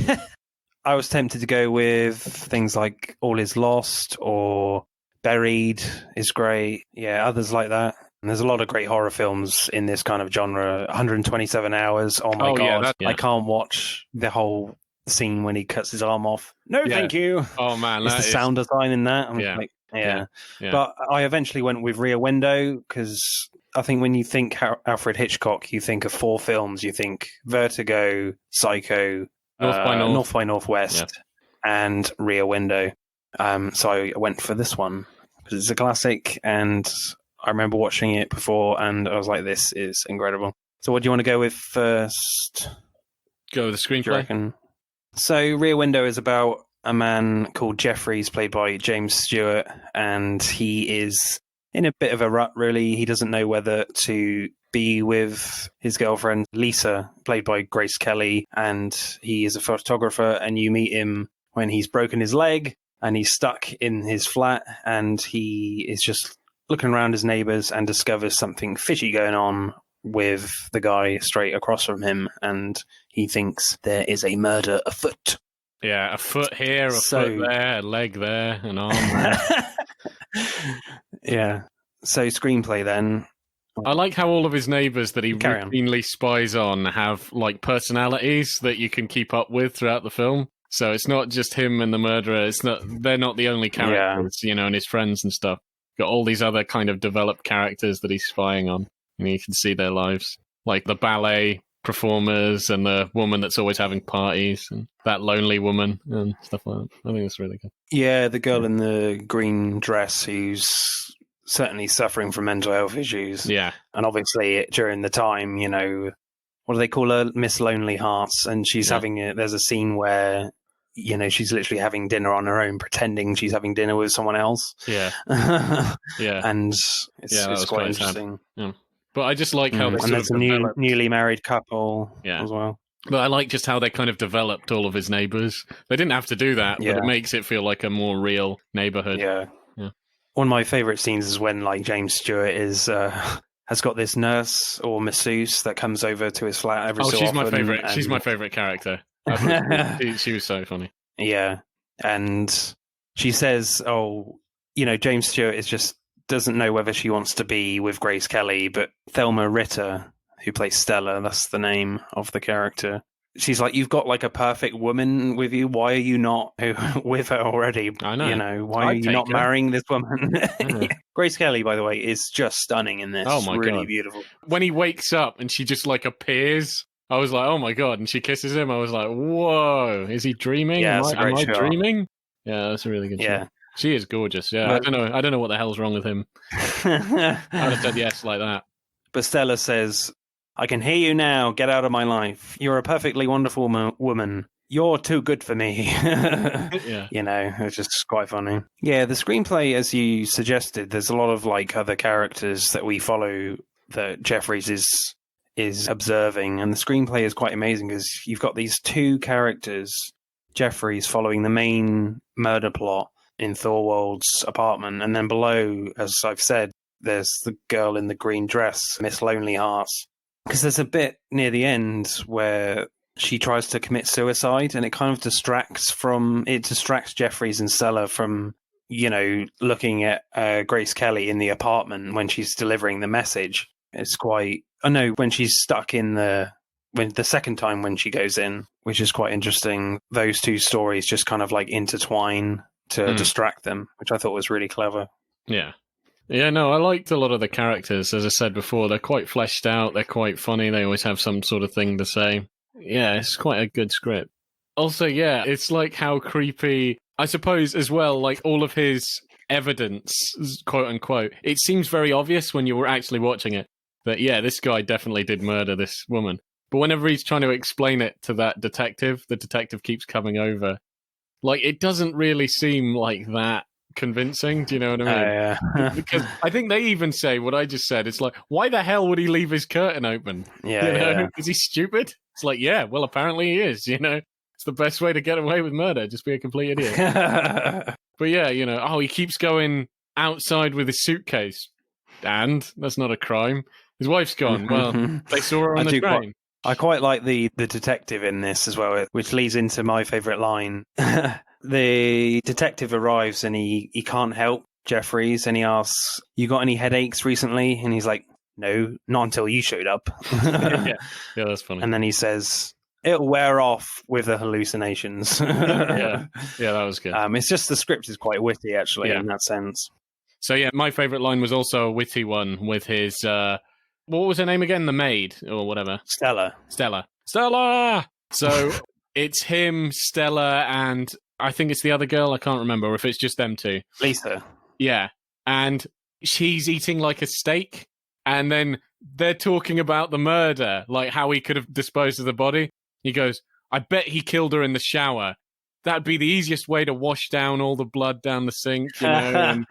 I was tempted to go with things like All Is Lost or Buried is great. Yeah, others like that. And there's a lot of great horror films in this kind of genre. 127 Hours. Oh my God. I can't watch the whole scene when he cuts his arm off. No, thank you. Oh man, it's the sound design in that. I'm yeah. Like, yeah. But I eventually went with Rear Window because I think when you think Alfred Hitchcock, you think of 4 films. You think Vertigo, Psycho, North by Northwest, and Rear Window. So I went for this one because it's a classic, and I remember watching it before, and I was like, "This is incredible." So, what do you want to go with first? Go with the screenplay. So, Rear Window is about a man called Jeffries, played by James Stewart, and he is in a bit of a rut, really. He doesn't know whether to be with his girlfriend, Lisa, played by Grace Kelly, and he is a photographer, and you meet him when he's broken his leg, and he's stuck in his flat, and he is just looking around his neighbours and discovers something fishy going on with the guy straight across from him, and he thinks there is a murder afoot. Yeah, a foot here, foot there, a leg there, an arm there. Yeah. So screenplay then. I like how all of his neighbours that he routinely spies on have like personalities that you can keep up with throughout the film. So it's not just him and the murderer. They're not the only characters, and his friends and stuff. Got all these other kind of developed characters that he's spying on. You can see their lives, like the ballet performers and the woman that's always having parties and that lonely woman and stuff like that. I think that's really good. Yeah, the girl in the green dress who's certainly suffering from mental health issues. Yeah. And obviously during the time, what do they call her? Miss Lonely Hearts. And she's there's a scene where, she's literally having dinner on her own, pretending she's having dinner with someone else. Yeah. Yeah. And it's quite interesting. Yeah. But I just like how they and there's a newly married couple as well. But I like just how they kind of developed all of his neighbours. They didn't have to do that, but it makes it feel like a more real neighbourhood. Yeah. One of my favourite scenes is when James Stewart has got this nurse or masseuse that comes over to his flat every so often. Oh, she's my favourite. She's my favourite character. She was so funny. Yeah. And she says, James Stewart doesn't know whether she wants to be with Grace Kelly, but Thelma Ritter, who plays Stella, that's the name of the character. She's like, you've got a perfect woman with you. Why are you not with her already? I know. Why are you not marrying this woman? Grace Kelly, by the way, is just stunning in this. Oh my really God. Beautiful. When he wakes up and she just appears, I was like, oh my God. And she kisses him. I was like, whoa, is he dreaming? Yeah, am I dreaming? Yeah, that's a really good show. She is gorgeous. Yeah, I don't know what the hell's wrong with him. I would have said yes like that. But Stella says, I can hear you now. Get out of my life. You're a perfectly wonderful woman. You're too good for me. Yeah. It's just quite funny. Yeah, the screenplay, as you suggested, there's a lot of other characters that we follow that Jeffries is observing. And the screenplay is quite amazing because you've got these 2 characters, Jeffries following the main murder plot in Thorwald's apartment. And then below, as I've said, there's the girl in the green dress, Miss Lonely Hearts. Because there's a bit near the end where she tries to commit suicide, and it kind of distracts Jeffries and Stella from, looking at Grace Kelly in the apartment when she's delivering the message. It's quite... when she's stuck in the second time when she goes in, which is quite interesting. Those 2 stories just kind of intertwine to distract them, which I thought was really clever. Yeah. Yeah, no, I liked a lot of the characters. As I said before, they're quite fleshed out. They're quite funny. They always have some sort of thing to say. Yeah, it's quite a good script. Also, yeah, it's how creepy, I suppose, as well, all of his evidence, quote unquote. It seems very obvious when you were actually watching it that, yeah, this guy definitely did murder this woman. But whenever he's trying to explain it to that detective, the detective keeps coming over. It doesn't really seem like that convincing. Do you know what I mean? Yeah. Because I think they even say what I just said. It's why the hell would he leave his curtain open? Yeah. Is he stupid? It's yeah, well, apparently he is, It's the best way to get away with murder. Just be a complete idiot. But yeah, he keeps going outside with his suitcase. And that's not a crime. His wife's gone. Well, they saw her on the train. I quite like the detective in this as well, which leads into my favourite line. The detective arrives and he can't help Jeffries, and he asks, "You got any headaches recently?" And he's like, "No, not until you showed up." Yeah, that's funny. And then he says, "It'll wear off with the hallucinations." yeah, that was good. It's just the script is quite witty, actually, in that sense. So yeah, my favourite line was also a witty one with his... what was her name again? The maid, or whatever. Stella. So it's him, Stella, and I think it's the other girl. I can't remember if it's just them two. Lisa. Yeah. And she's eating like a steak. And then they're talking about the murder, like how he could have disposed of the body. He goes, "I bet he killed her in the shower. That'd be the easiest way to wash down all the blood down the sink, and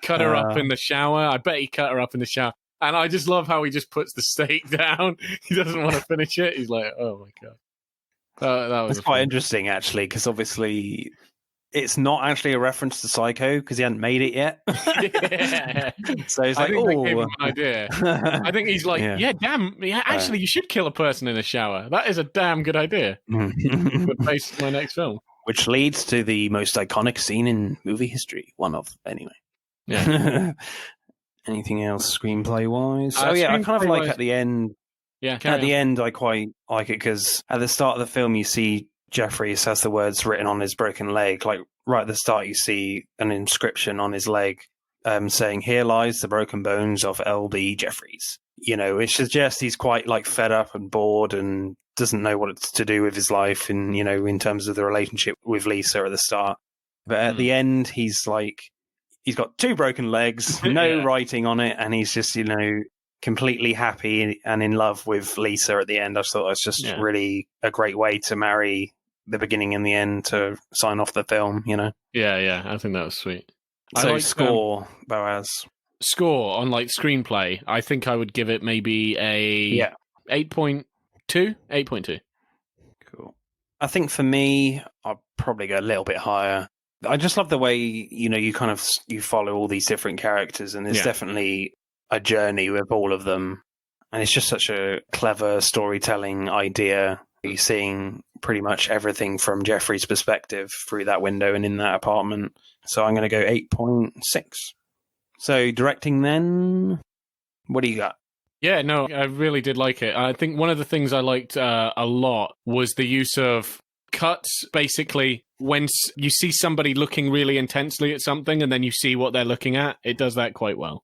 cut her up in the shower. I bet he cut her up in the shower." And I just love how he just puts the steak down. He doesn't want to finish it. He's like, "Oh my God." That was quite interesting, actually, because obviously it's not actually a reference to Psycho because he hadn't made it yet. Yeah. So he's like, I think they gave him an idea. I think he's like, actually, you should kill a person in a shower. That is a damn good idea. The base of my next film. Which leads to the most iconic scene in movie history. One of, anyway. Yeah. Anything else screenplay-wise? I kind of like at the end... Yeah, at the end, I quite like it because at the start of the film, you see Jeffries has the words written on his broken leg. Like right at the start, you see an inscription on his leg saying, "Here lies the broken bones of L.B. Jeffries." It suggests he's quite like fed up and bored and doesn't know what it's to do with his life, and in terms of the relationship with Lisa at the start. But at the end, he's like, he's got 2 broken legs, no writing on it, and he's just completely happy and in love with Lisa at the end. I thought it was just really a great way to marry the beginning and the end to sign off the film, Yeah, I think that was sweet. So score, Boaz. Score on like screenplay, I think I would give it maybe a 8.2. 8.2. Cool. I think for me, I'll probably go a little bit higher. I just love the way, you follow all these different characters, and there's definitely a journey with all of them, and it's just such a clever storytelling idea. You're seeing pretty much everything from Jeffrey's perspective through that window and in that apartment. So I'm going to go 8.6. So directing then, what do you got? Yeah, no, I really did like it. I think one of the things I liked a lot was the use of cuts, basically, when you see somebody looking really intensely at something and then you see what they're looking at. It does that quite well.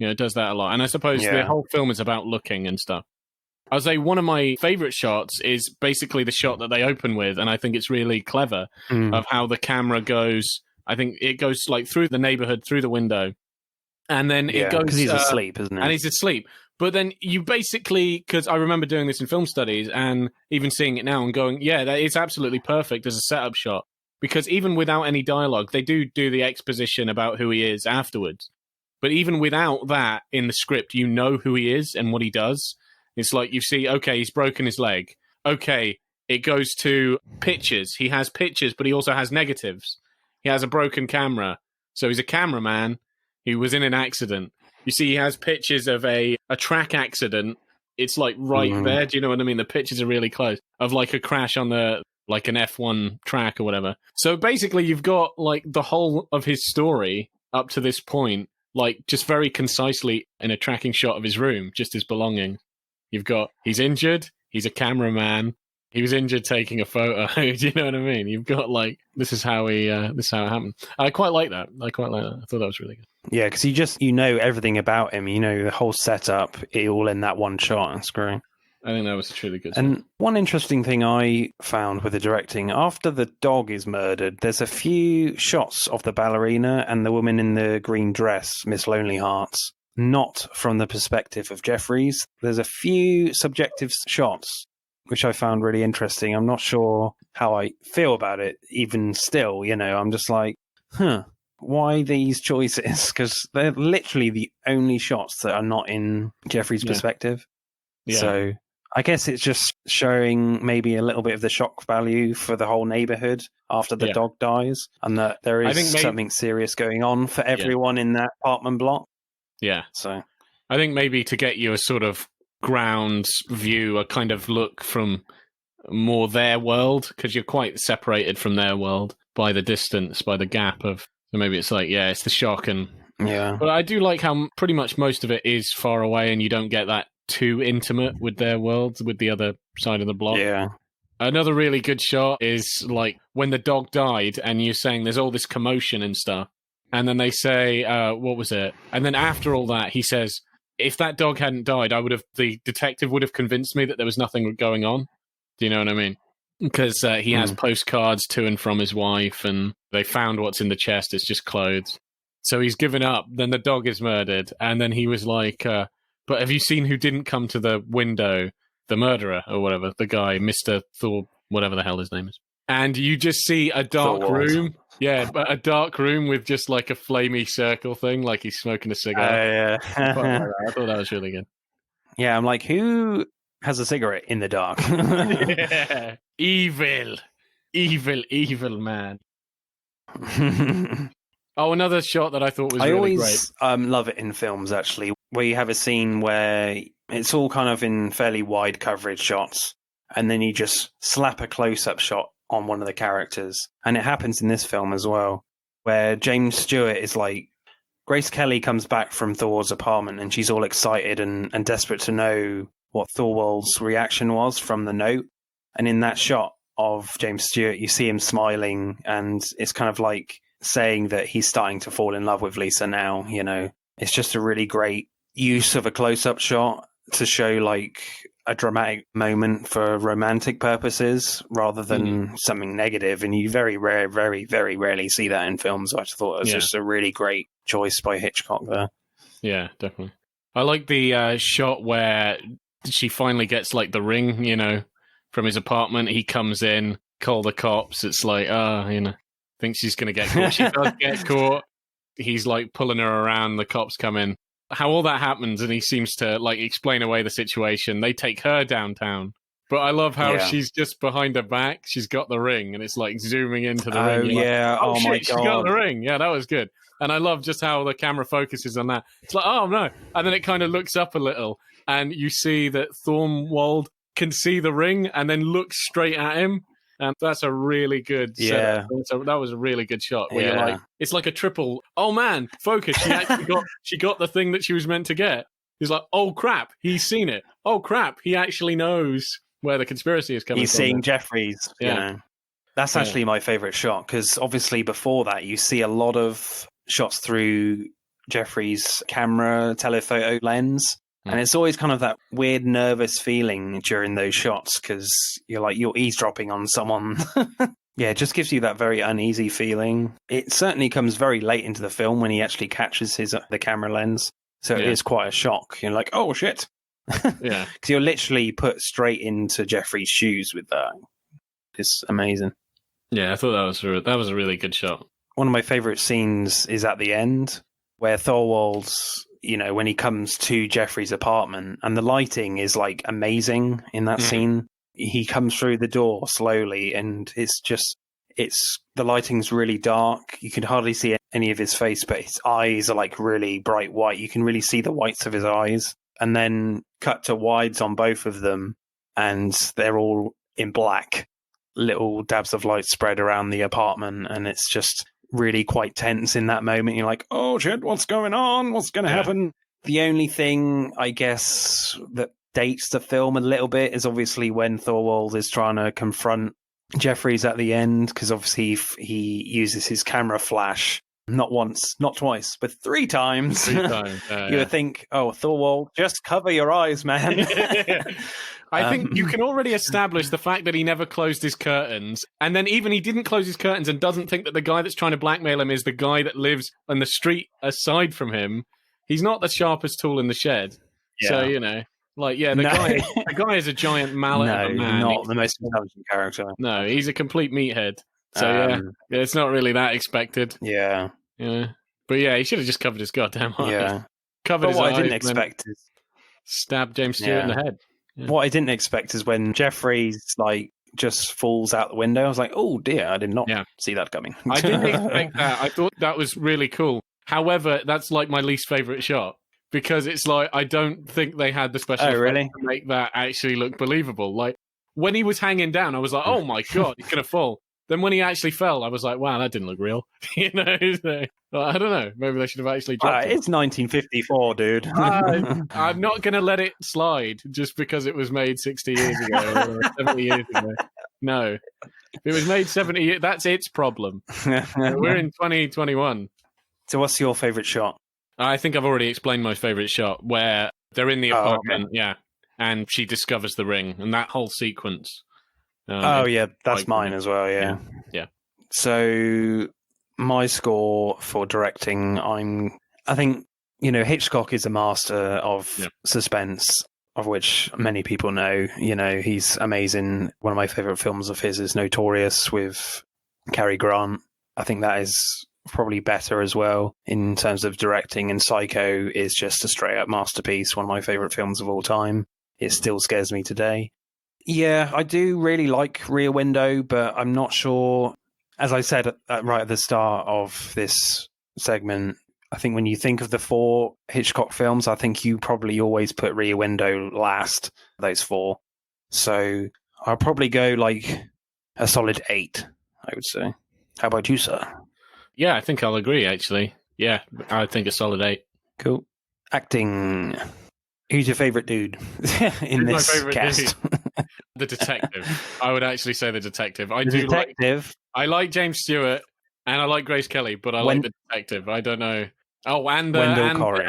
It does that a lot. And I suppose the whole film is about looking and stuff. I would say one of my favorite shots is basically the shot that they open with, and I think it's really clever of how the camera goes. I think it goes like through the neighborhood, through the window, and then it goes... because he's asleep, isn't he? And he's asleep. But then you basically... Because I remember doing this in film studies and even seeing it now and going, that is absolutely perfect as a setup shot. Because even without any dialogue, they do the exposition about who he is afterwards. But even without that in the script, you know who he is and what he does. It's like you see, okay, he's broken his leg. Okay, it goes to pictures. He has pictures, but he also has negatives. He has a broken camera. So he's a cameraman who was in an accident. You see, he has pictures of a track accident. It's like right there. Do you know what I mean? The pictures are really close of like a crash on like an F1 track or whatever. So basically you've got like the whole of his story up to this point, like just very concisely in a tracking shot of his room, just his belongings. You've got, he's injured, he's a cameraman, he was injured taking a photo. Do you know what I mean? You've got like, this is how it happened. I quite like that. I thought that was really good. Yeah, because you know everything about him. The whole setup, all in that one shot. That's great. I think that was truly good. And one interesting thing I found with the directing, after the dog is murdered, there's a few shots of the ballerina and the woman in the green dress, Miss Lonely Hearts, not from the perspective of Jeffries. There's a few subjective shots, which I found really interesting. I'm not sure how I feel about it, even still, I'm just like, why these choices? Because they're literally the only shots that are not in Jeffries' perspective. Yeah. So I guess it's just showing maybe a little bit of the shock value for the whole neighborhood after the dog dies, and that there is something serious going on for everyone in that apartment block. Yeah. So I think maybe to get you a sort of ground view, a kind of look from more their world, because you're quite separated from their world by the distance, by the gap of. So maybe it's like, it's the shock and. Yeah. But I do like how pretty much most of it is far away, and you don't get that too intimate with their world, with the other side of the block. Yeah. Another really good shot is like when the dog died and you're saying there's all this commotion and stuff. And then they say, what was it? And then after all that, he says, if that dog hadn't died, the detective would have convinced me that there was nothing going on. Do you know what I mean? Because he has postcards to and from his wife, and they found what's in the chest. It's just clothes. So he's given up. Then the dog is murdered. And then he was like, but have you seen who didn't come to the window? The murderer or whatever, the guy, Mr. Thor, whatever the hell his name is. And you just see a dark room. Yeah, but a dark room with just like a flamey circle thing, like he's smoking a cigar. I thought that was really good. Yeah, I'm like, who has a cigarette in the dark? Yeah. Evil man. Oh, another shot that I thought was really great. I always love it in films, actually, where you have a scene where it's all kind of in fairly wide coverage shots, and then you just slap a close-up shot on one of the characters. And it happens in this film as well, where James Stewart is like, Grace Kelly comes back from Thor's apartment, and she's all excited and desperate to know what Thorwald's reaction was from the note. And in that shot of James Stewart, you see him smiling, and it's kind of like saying that he's starting to fall in love with Lisa now, you know. It's just a really great use of a close-up shot to show like a dramatic moment for romantic purposes rather than something negative. And you very rarely see that in films. So I just thought it was just a really great choice by Hitchcock there. Yeah, definitely. I like the shot where she finally gets like the ring, you know, from his apartment. He comes in, call the cops. It's like, you know, thinks she's going to get caught. She does get caught. He's like pulling her around. The cops come in. How all that happens, and he seems to like explain away the situation. They take her downtown, but I love how she's just behind her back. She's got the ring, and it's like zooming into the ring. Yeah, like, oh shit, my God, she got the ring. Yeah, that was good. And I love just how the camera focuses on that. It's like, oh no, and then it kind of looks up a little, and you see that Thorwald can see the ring, and then looks straight at him. And that's a really good setup. That was a really good shot. Where you're like, it's like a triple. Oh man, focus! She actually got the thing that she was meant to get. He's like, oh crap, he's seen it. Oh crap, he actually knows where the conspiracy is coming from. He's seeing Jeffries. You know. That's actually my favorite shot, because obviously before that you see a lot of shots through Jeffries' camera telephoto lens. And it's always kind of that weird, nervous feeling during those shots because you're eavesdropping on someone. Yeah, it just gives you that very uneasy feeling. It certainly comes very late into the film when he actually catches the camera lens. So it is quite a shock. You're like, oh, shit. Yeah. Because you're literally put straight into Jeffrey's shoes with that. It's amazing. Yeah, I thought that was a really good shot. One of my favorite scenes is at the end where Thorwald's, you know, when he comes to Jeffrey's apartment, and the lighting is like amazing in that scene. He comes through the door slowly, and the lighting's really dark. You can hardly see any of his face, but his eyes are like really bright white. You can really see the whites of his eyes. And then cut to wides on both of them, and they're all in black. Little dabs of light spread around the apartment, and it's just really quite tense in that moment. You're like, oh shit, what's going on? What's going to happen? The only thing, I guess, that dates the film a little bit is obviously when Thorwald is trying to confront Jeffries at the end, because obviously he uses his camera flash not once, not twice, but 3 times. 3 times. You would think, oh, Thorwald, just cover your eyes, man. I think you can already establish the fact that he never closed his curtains, and then even he didn't close his curtains and doesn't think that the guy that's trying to blackmail him is the guy that lives on the street aside from him. He's not the sharpest tool in the shed. Yeah. So, you know, like, the guy is a giant mallet of a man. Not the most intelligent character. No, he's a complete meathead. So, it's not really that expected. Yeah. Yeah. But yeah, he should have just covered his goddamn eyes. Yeah. Covered his eyes. I didn't expect is stab James Stewart in the head. What I didn't expect is when Jeffries like just falls out the window. I was like, oh dear, I did not see that coming. I didn't expect that. I thought that was really cool. However, that's like my least favorite shot because it's like I don't think they had the special effects to make that actually look believable. Like when he was hanging down, I was like, oh my god, he's gonna fall. Then when he actually fell, I was like, wow, that didn't look real. You know, so, well, I don't know. Maybe they should have actually dropped it. It's 1954, dude. I'm not going to let it slide just because it was made 60 years ago or 70 years ago. No. If it was made 70 years, that's its problem. We're in 2021. So what's your favourite shot? I think I've already explained my favourite shot, where they're in the apartment, and she discovers the ring, and that whole sequence. That's mine as well, yeah. So my score for directing, I think, Hitchcock is a master of suspense, of which many people know. He's amazing. One of my favourite films of his is Notorious with Cary Grant. I think that is probably better as well in terms of directing, and Psycho is just a straight up masterpiece, one of my favourite films of all time. It still scares me today. Yeah, I do really like Rear Window, but I'm not sure. As I said right at the start of this segment, I think when you think of the 4 Hitchcock films, I think you probably always put Rear Window last, those 4. So I'll probably go like a solid 8, I would say. How about you, sir? Yeah, I think I'll agree, actually. Yeah, I think a solid 8. Cool. Acting. Who's your favourite dude in this cast? The detective. I would actually say the detective. I like James Stewart and I like Grace Kelly, but I like the detective. I don't know. Oh, and Wendell Corey.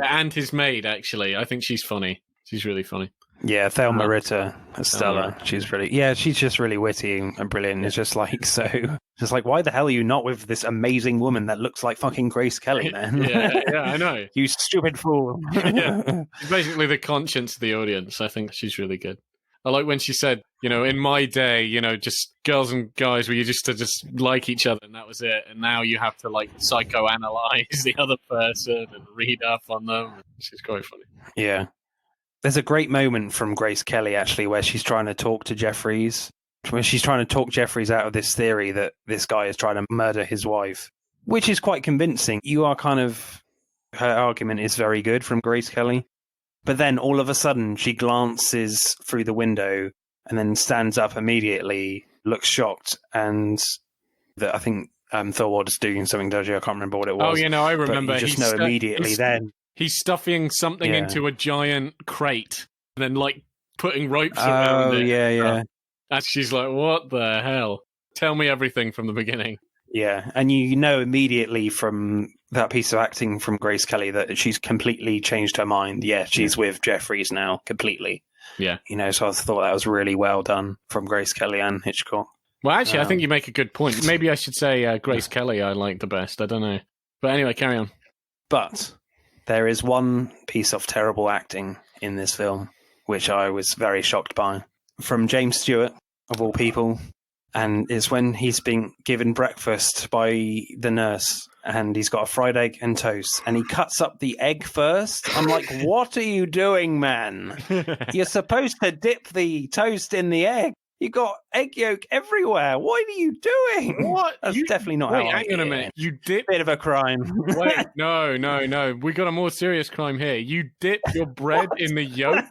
And his maid, actually. I think she's funny. She's really funny. Yeah, Thelma Ritter, Stella. She's really, she's just really witty and brilliant. Yeah. It's just like, why the hell are you not with this amazing woman that looks like fucking Grace Kelly, man? yeah, I know. You stupid fool. She's basically the conscience of the audience. I think she's really good. I like when she said, in my day, just girls and guys, we used to just like each other and that was it. And now you have to psychoanalyze the other person and read up on them. She's quite funny. Yeah. There's a great moment from Grace Kelly, actually, where she's trying to talk to Jeffries. When she's trying to talk Jeffries out of this theory that this guy is trying to murder his wife, which is quite convincing. Her argument is very good from Grace Kelly. But then all of a sudden she glances through the window and then stands up immediately, looks shocked, and I think Thorwald is doing something dodgy. I can't remember what it was. Oh, I remember. But you just know immediately then. He's stuffing something into a giant crate and then putting ropes around it. Oh, yeah. And she's like, what the hell? Tell me everything from the beginning. Yeah, and you know immediately from that piece of acting from Grace Kelly that she's completely changed her mind. Yeah, she's with Jeffries now, completely. Yeah. So I thought that was really well done from Grace Kelly and Hitchcock. Well, actually, I think you make a good point. Maybe I should say Grace Kelly I like the best. I don't know. But anyway, carry on. But there is one piece of terrible acting in this film, which I was very shocked by. From James Stewart, of all people. And it's when he's being given breakfast by the nurse and he's got a fried egg and toast and he cuts up the egg first. I'm like, what are you doing, man? You're supposed to dip the toast in the egg. You got egg yolk everywhere. What are you doing? What? That's definitely not how I hang on a minute. You dip... Bit of a crime. Wait, no. We got a more serious crime here. You dip your bread in the yolk?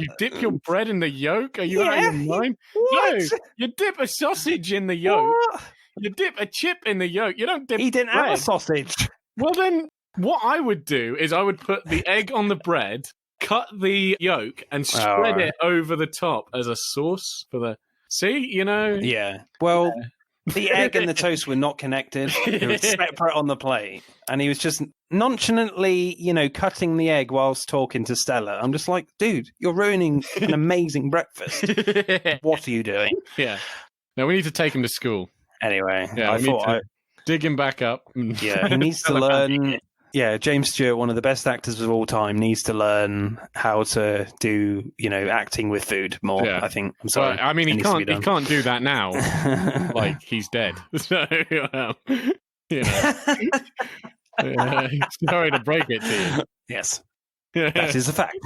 You dip your bread in the yolk? Are you out of your mind? What? No, you dip a sausage in the yolk. What? You dip a chip in the yolk. You don't dip He didn't bread. have a sausage. Well, then what I would do is I would put the egg on the bread, cut the yolk, and spread it over the top as a sauce for the... See, Yeah. Well... The egg and the toast were not connected. They were separate on the plate. And he was just nonchalantly, cutting the egg whilst talking to Stella. I'm just like, dude, you're ruining an amazing breakfast. What are you doing? Yeah. No, we need to take him to school. Anyway, I thought dig him back up. Yeah, he needs to learn. Yeah, James Stewart, one of the best actors of all time, needs to learn how to do, acting with food more. Yeah. I think. I'm sorry. Well, I mean, he can't do that now. Like he's dead. So, sorry to break it to you. Yes. That is a fact.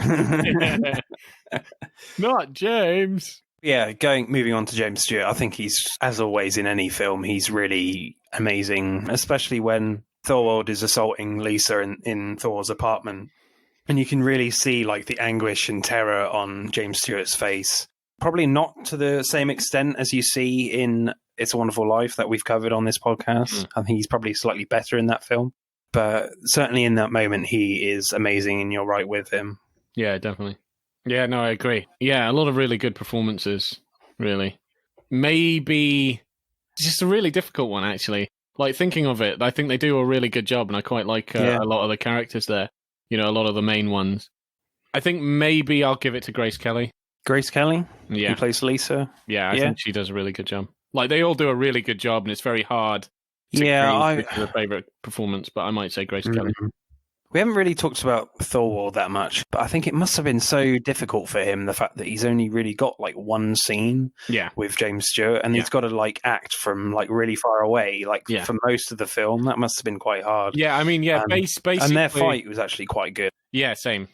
Not James. Yeah, moving on to James Stewart, I think he's, as always in any film, he's really amazing, especially when Thorwald is assaulting Lisa in Thor's apartment. And you can really see like the anguish and terror on James Stewart's face. Probably not to the same extent as you see in It's a Wonderful Life that we've covered on this podcast. I think he's probably slightly better in that film. But certainly in that moment, he is amazing, and you're right with him. Yeah, definitely. Yeah, no, I agree. Yeah, a lot of really good performances, really. Maybe it's just a really difficult one, actually. Like, thinking of it, I think they do a really good job, and I quite like a lot of the characters there. You know, a lot of the main ones. I think maybe I'll give it to Grace Kelly. Grace Kelly? Yeah. Who plays Lisa? Yeah, I think she does a really good job. Like, they all do a really good job, and it's very hard to choose a favourite performance, but I might say Grace Kelly. We haven't really talked about Thorwald that much, but I think it must have been so difficult for him, the fact that he's only really got like one scene with James Stewart, and he's got to like act from like really far away, for most of the film. That must have been quite hard. Yeah, I mean, basically... And their fight was actually quite good. Yeah, same.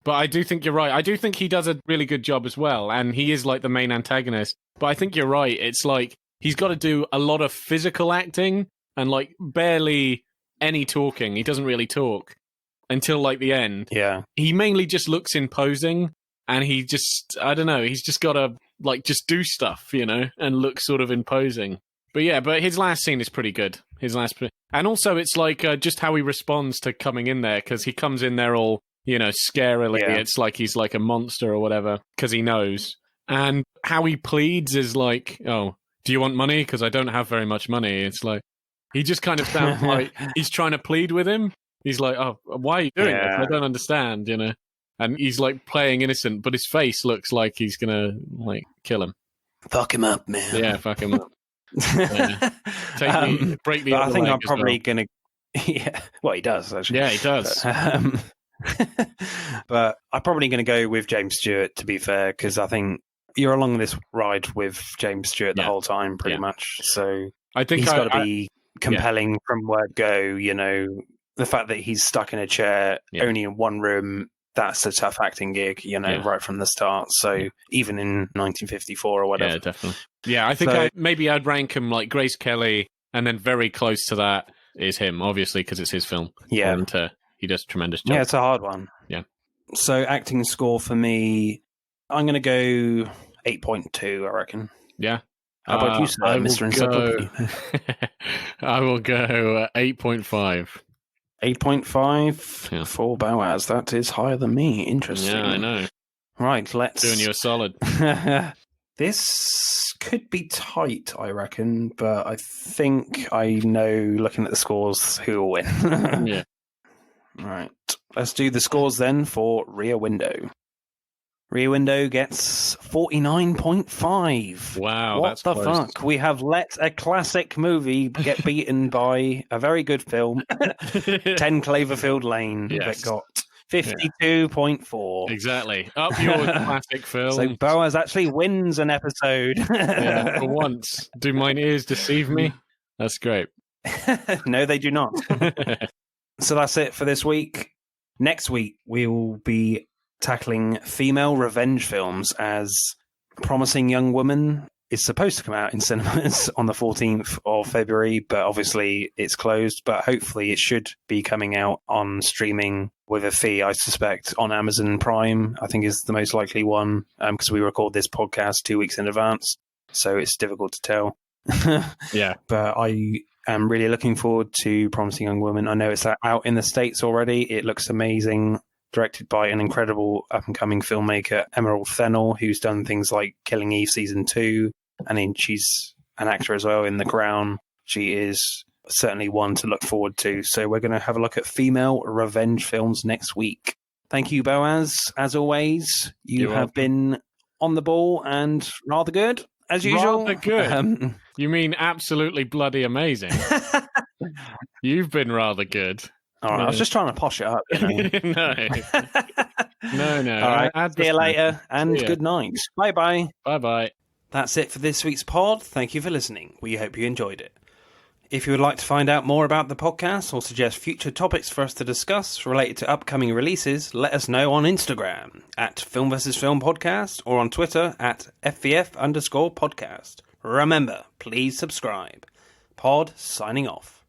But I do think you're right. I do think he does a really good job as well, and he is like the main antagonist. But I think you're right. It's like he's got to do a lot of physical acting and like barely any talking. He doesn't really talk until like the end. Yeah. He mainly just looks imposing, and he just, I don't know, he's just got to like just do stuff, you know, and look sort of imposing. But yeah, but his last scene is pretty good. And also it's like just how he responds to coming in there, because he comes in there all, you know, scarily. Yeah. It's like he's like a monster or whatever, because he knows. And how he pleads is like, oh, do you want money? Because I don't have very much money. It's like, he just kind of sounds like he's trying to plead with him. He's like, oh, why are you doing this? I don't understand, you know? And he's like playing innocent, but his face looks like he's going to like kill him. Fuck him up, man. Yeah, fuck him up. Break the I think I'm probably going to... Yeah, well, he does, actually. Yeah, he does. But I'm probably going to go with James Stewart, to be fair, because I think you're along this ride with James Stewart the whole time, pretty much. So I think he's got to be compelling from word go. You know, the fact that he's stuck in a chair, only in one room, that's a tough acting gig, you know, right from the start. So even in 1954 or whatever. Yeah, definitely. Yeah, I think maybe I'd rank him like Grace Kelly, and then very close to that is him, obviously, because it's his film. Yeah. And he does a tremendous job. Yeah, it's a hard one. Yeah. So acting score for me, I'm going to go 8.2, I reckon. Yeah. How about you, sir, Mr. Encyclopedia? I will go 8.5. 8.5 for Boaz. That is higher than me. Interesting. Yeah, I know. Right, let's... Doing you a solid. This could be tight, I reckon, but I think I know, looking at the scores, who will win. Yeah. Right. Let's do the scores then for Rear Window. Rear Window gets 49.5. Wow, what that's the close. Fuck? We have let a classic movie get beaten by a very good film, 10 Cloverfield Lane, that got 52.4. Exactly. Up your classic film. So Boaz actually wins an episode. Yeah, for once. Do mine ears deceive me? That's great. No, they do not. So that's it for this week. Next week, we will be tackling female revenge films, as Promising Young Woman is supposed to come out in cinemas on the 14th of February, but obviously it's closed. But hopefully it should be coming out on streaming with a fee, I suspect, on Amazon Prime, I think is the most likely one, because we record this podcast 2 weeks in advance, so it's difficult to tell. Yeah. But I am really looking forward to Promising Young Woman. I know it's out in the States already. It looks amazing. Directed by an incredible up-and-coming filmmaker, Emerald Fennell, who's done things like Killing Eve Season 2. And then she's an actor as well in The Crown. She is certainly one to look forward to. So we're going to have a look at female revenge films next week. Thank you, Boaz. As always, you have been on the ball and rather good, as usual. Rather good? You mean absolutely bloody amazing? You've been rather good. All right, I was just trying to posh it up. You know? No. All right, see you later, and good night. Bye-bye. Bye-bye. That's it for this week's pod. Thank you for listening. We hope you enjoyed it. If you would like to find out more about the podcast or suggest future topics for us to discuss related to upcoming releases, let us know on Instagram at Film vs. Film Podcast or on Twitter at FVF_podcast. Remember, please subscribe. Pod signing off.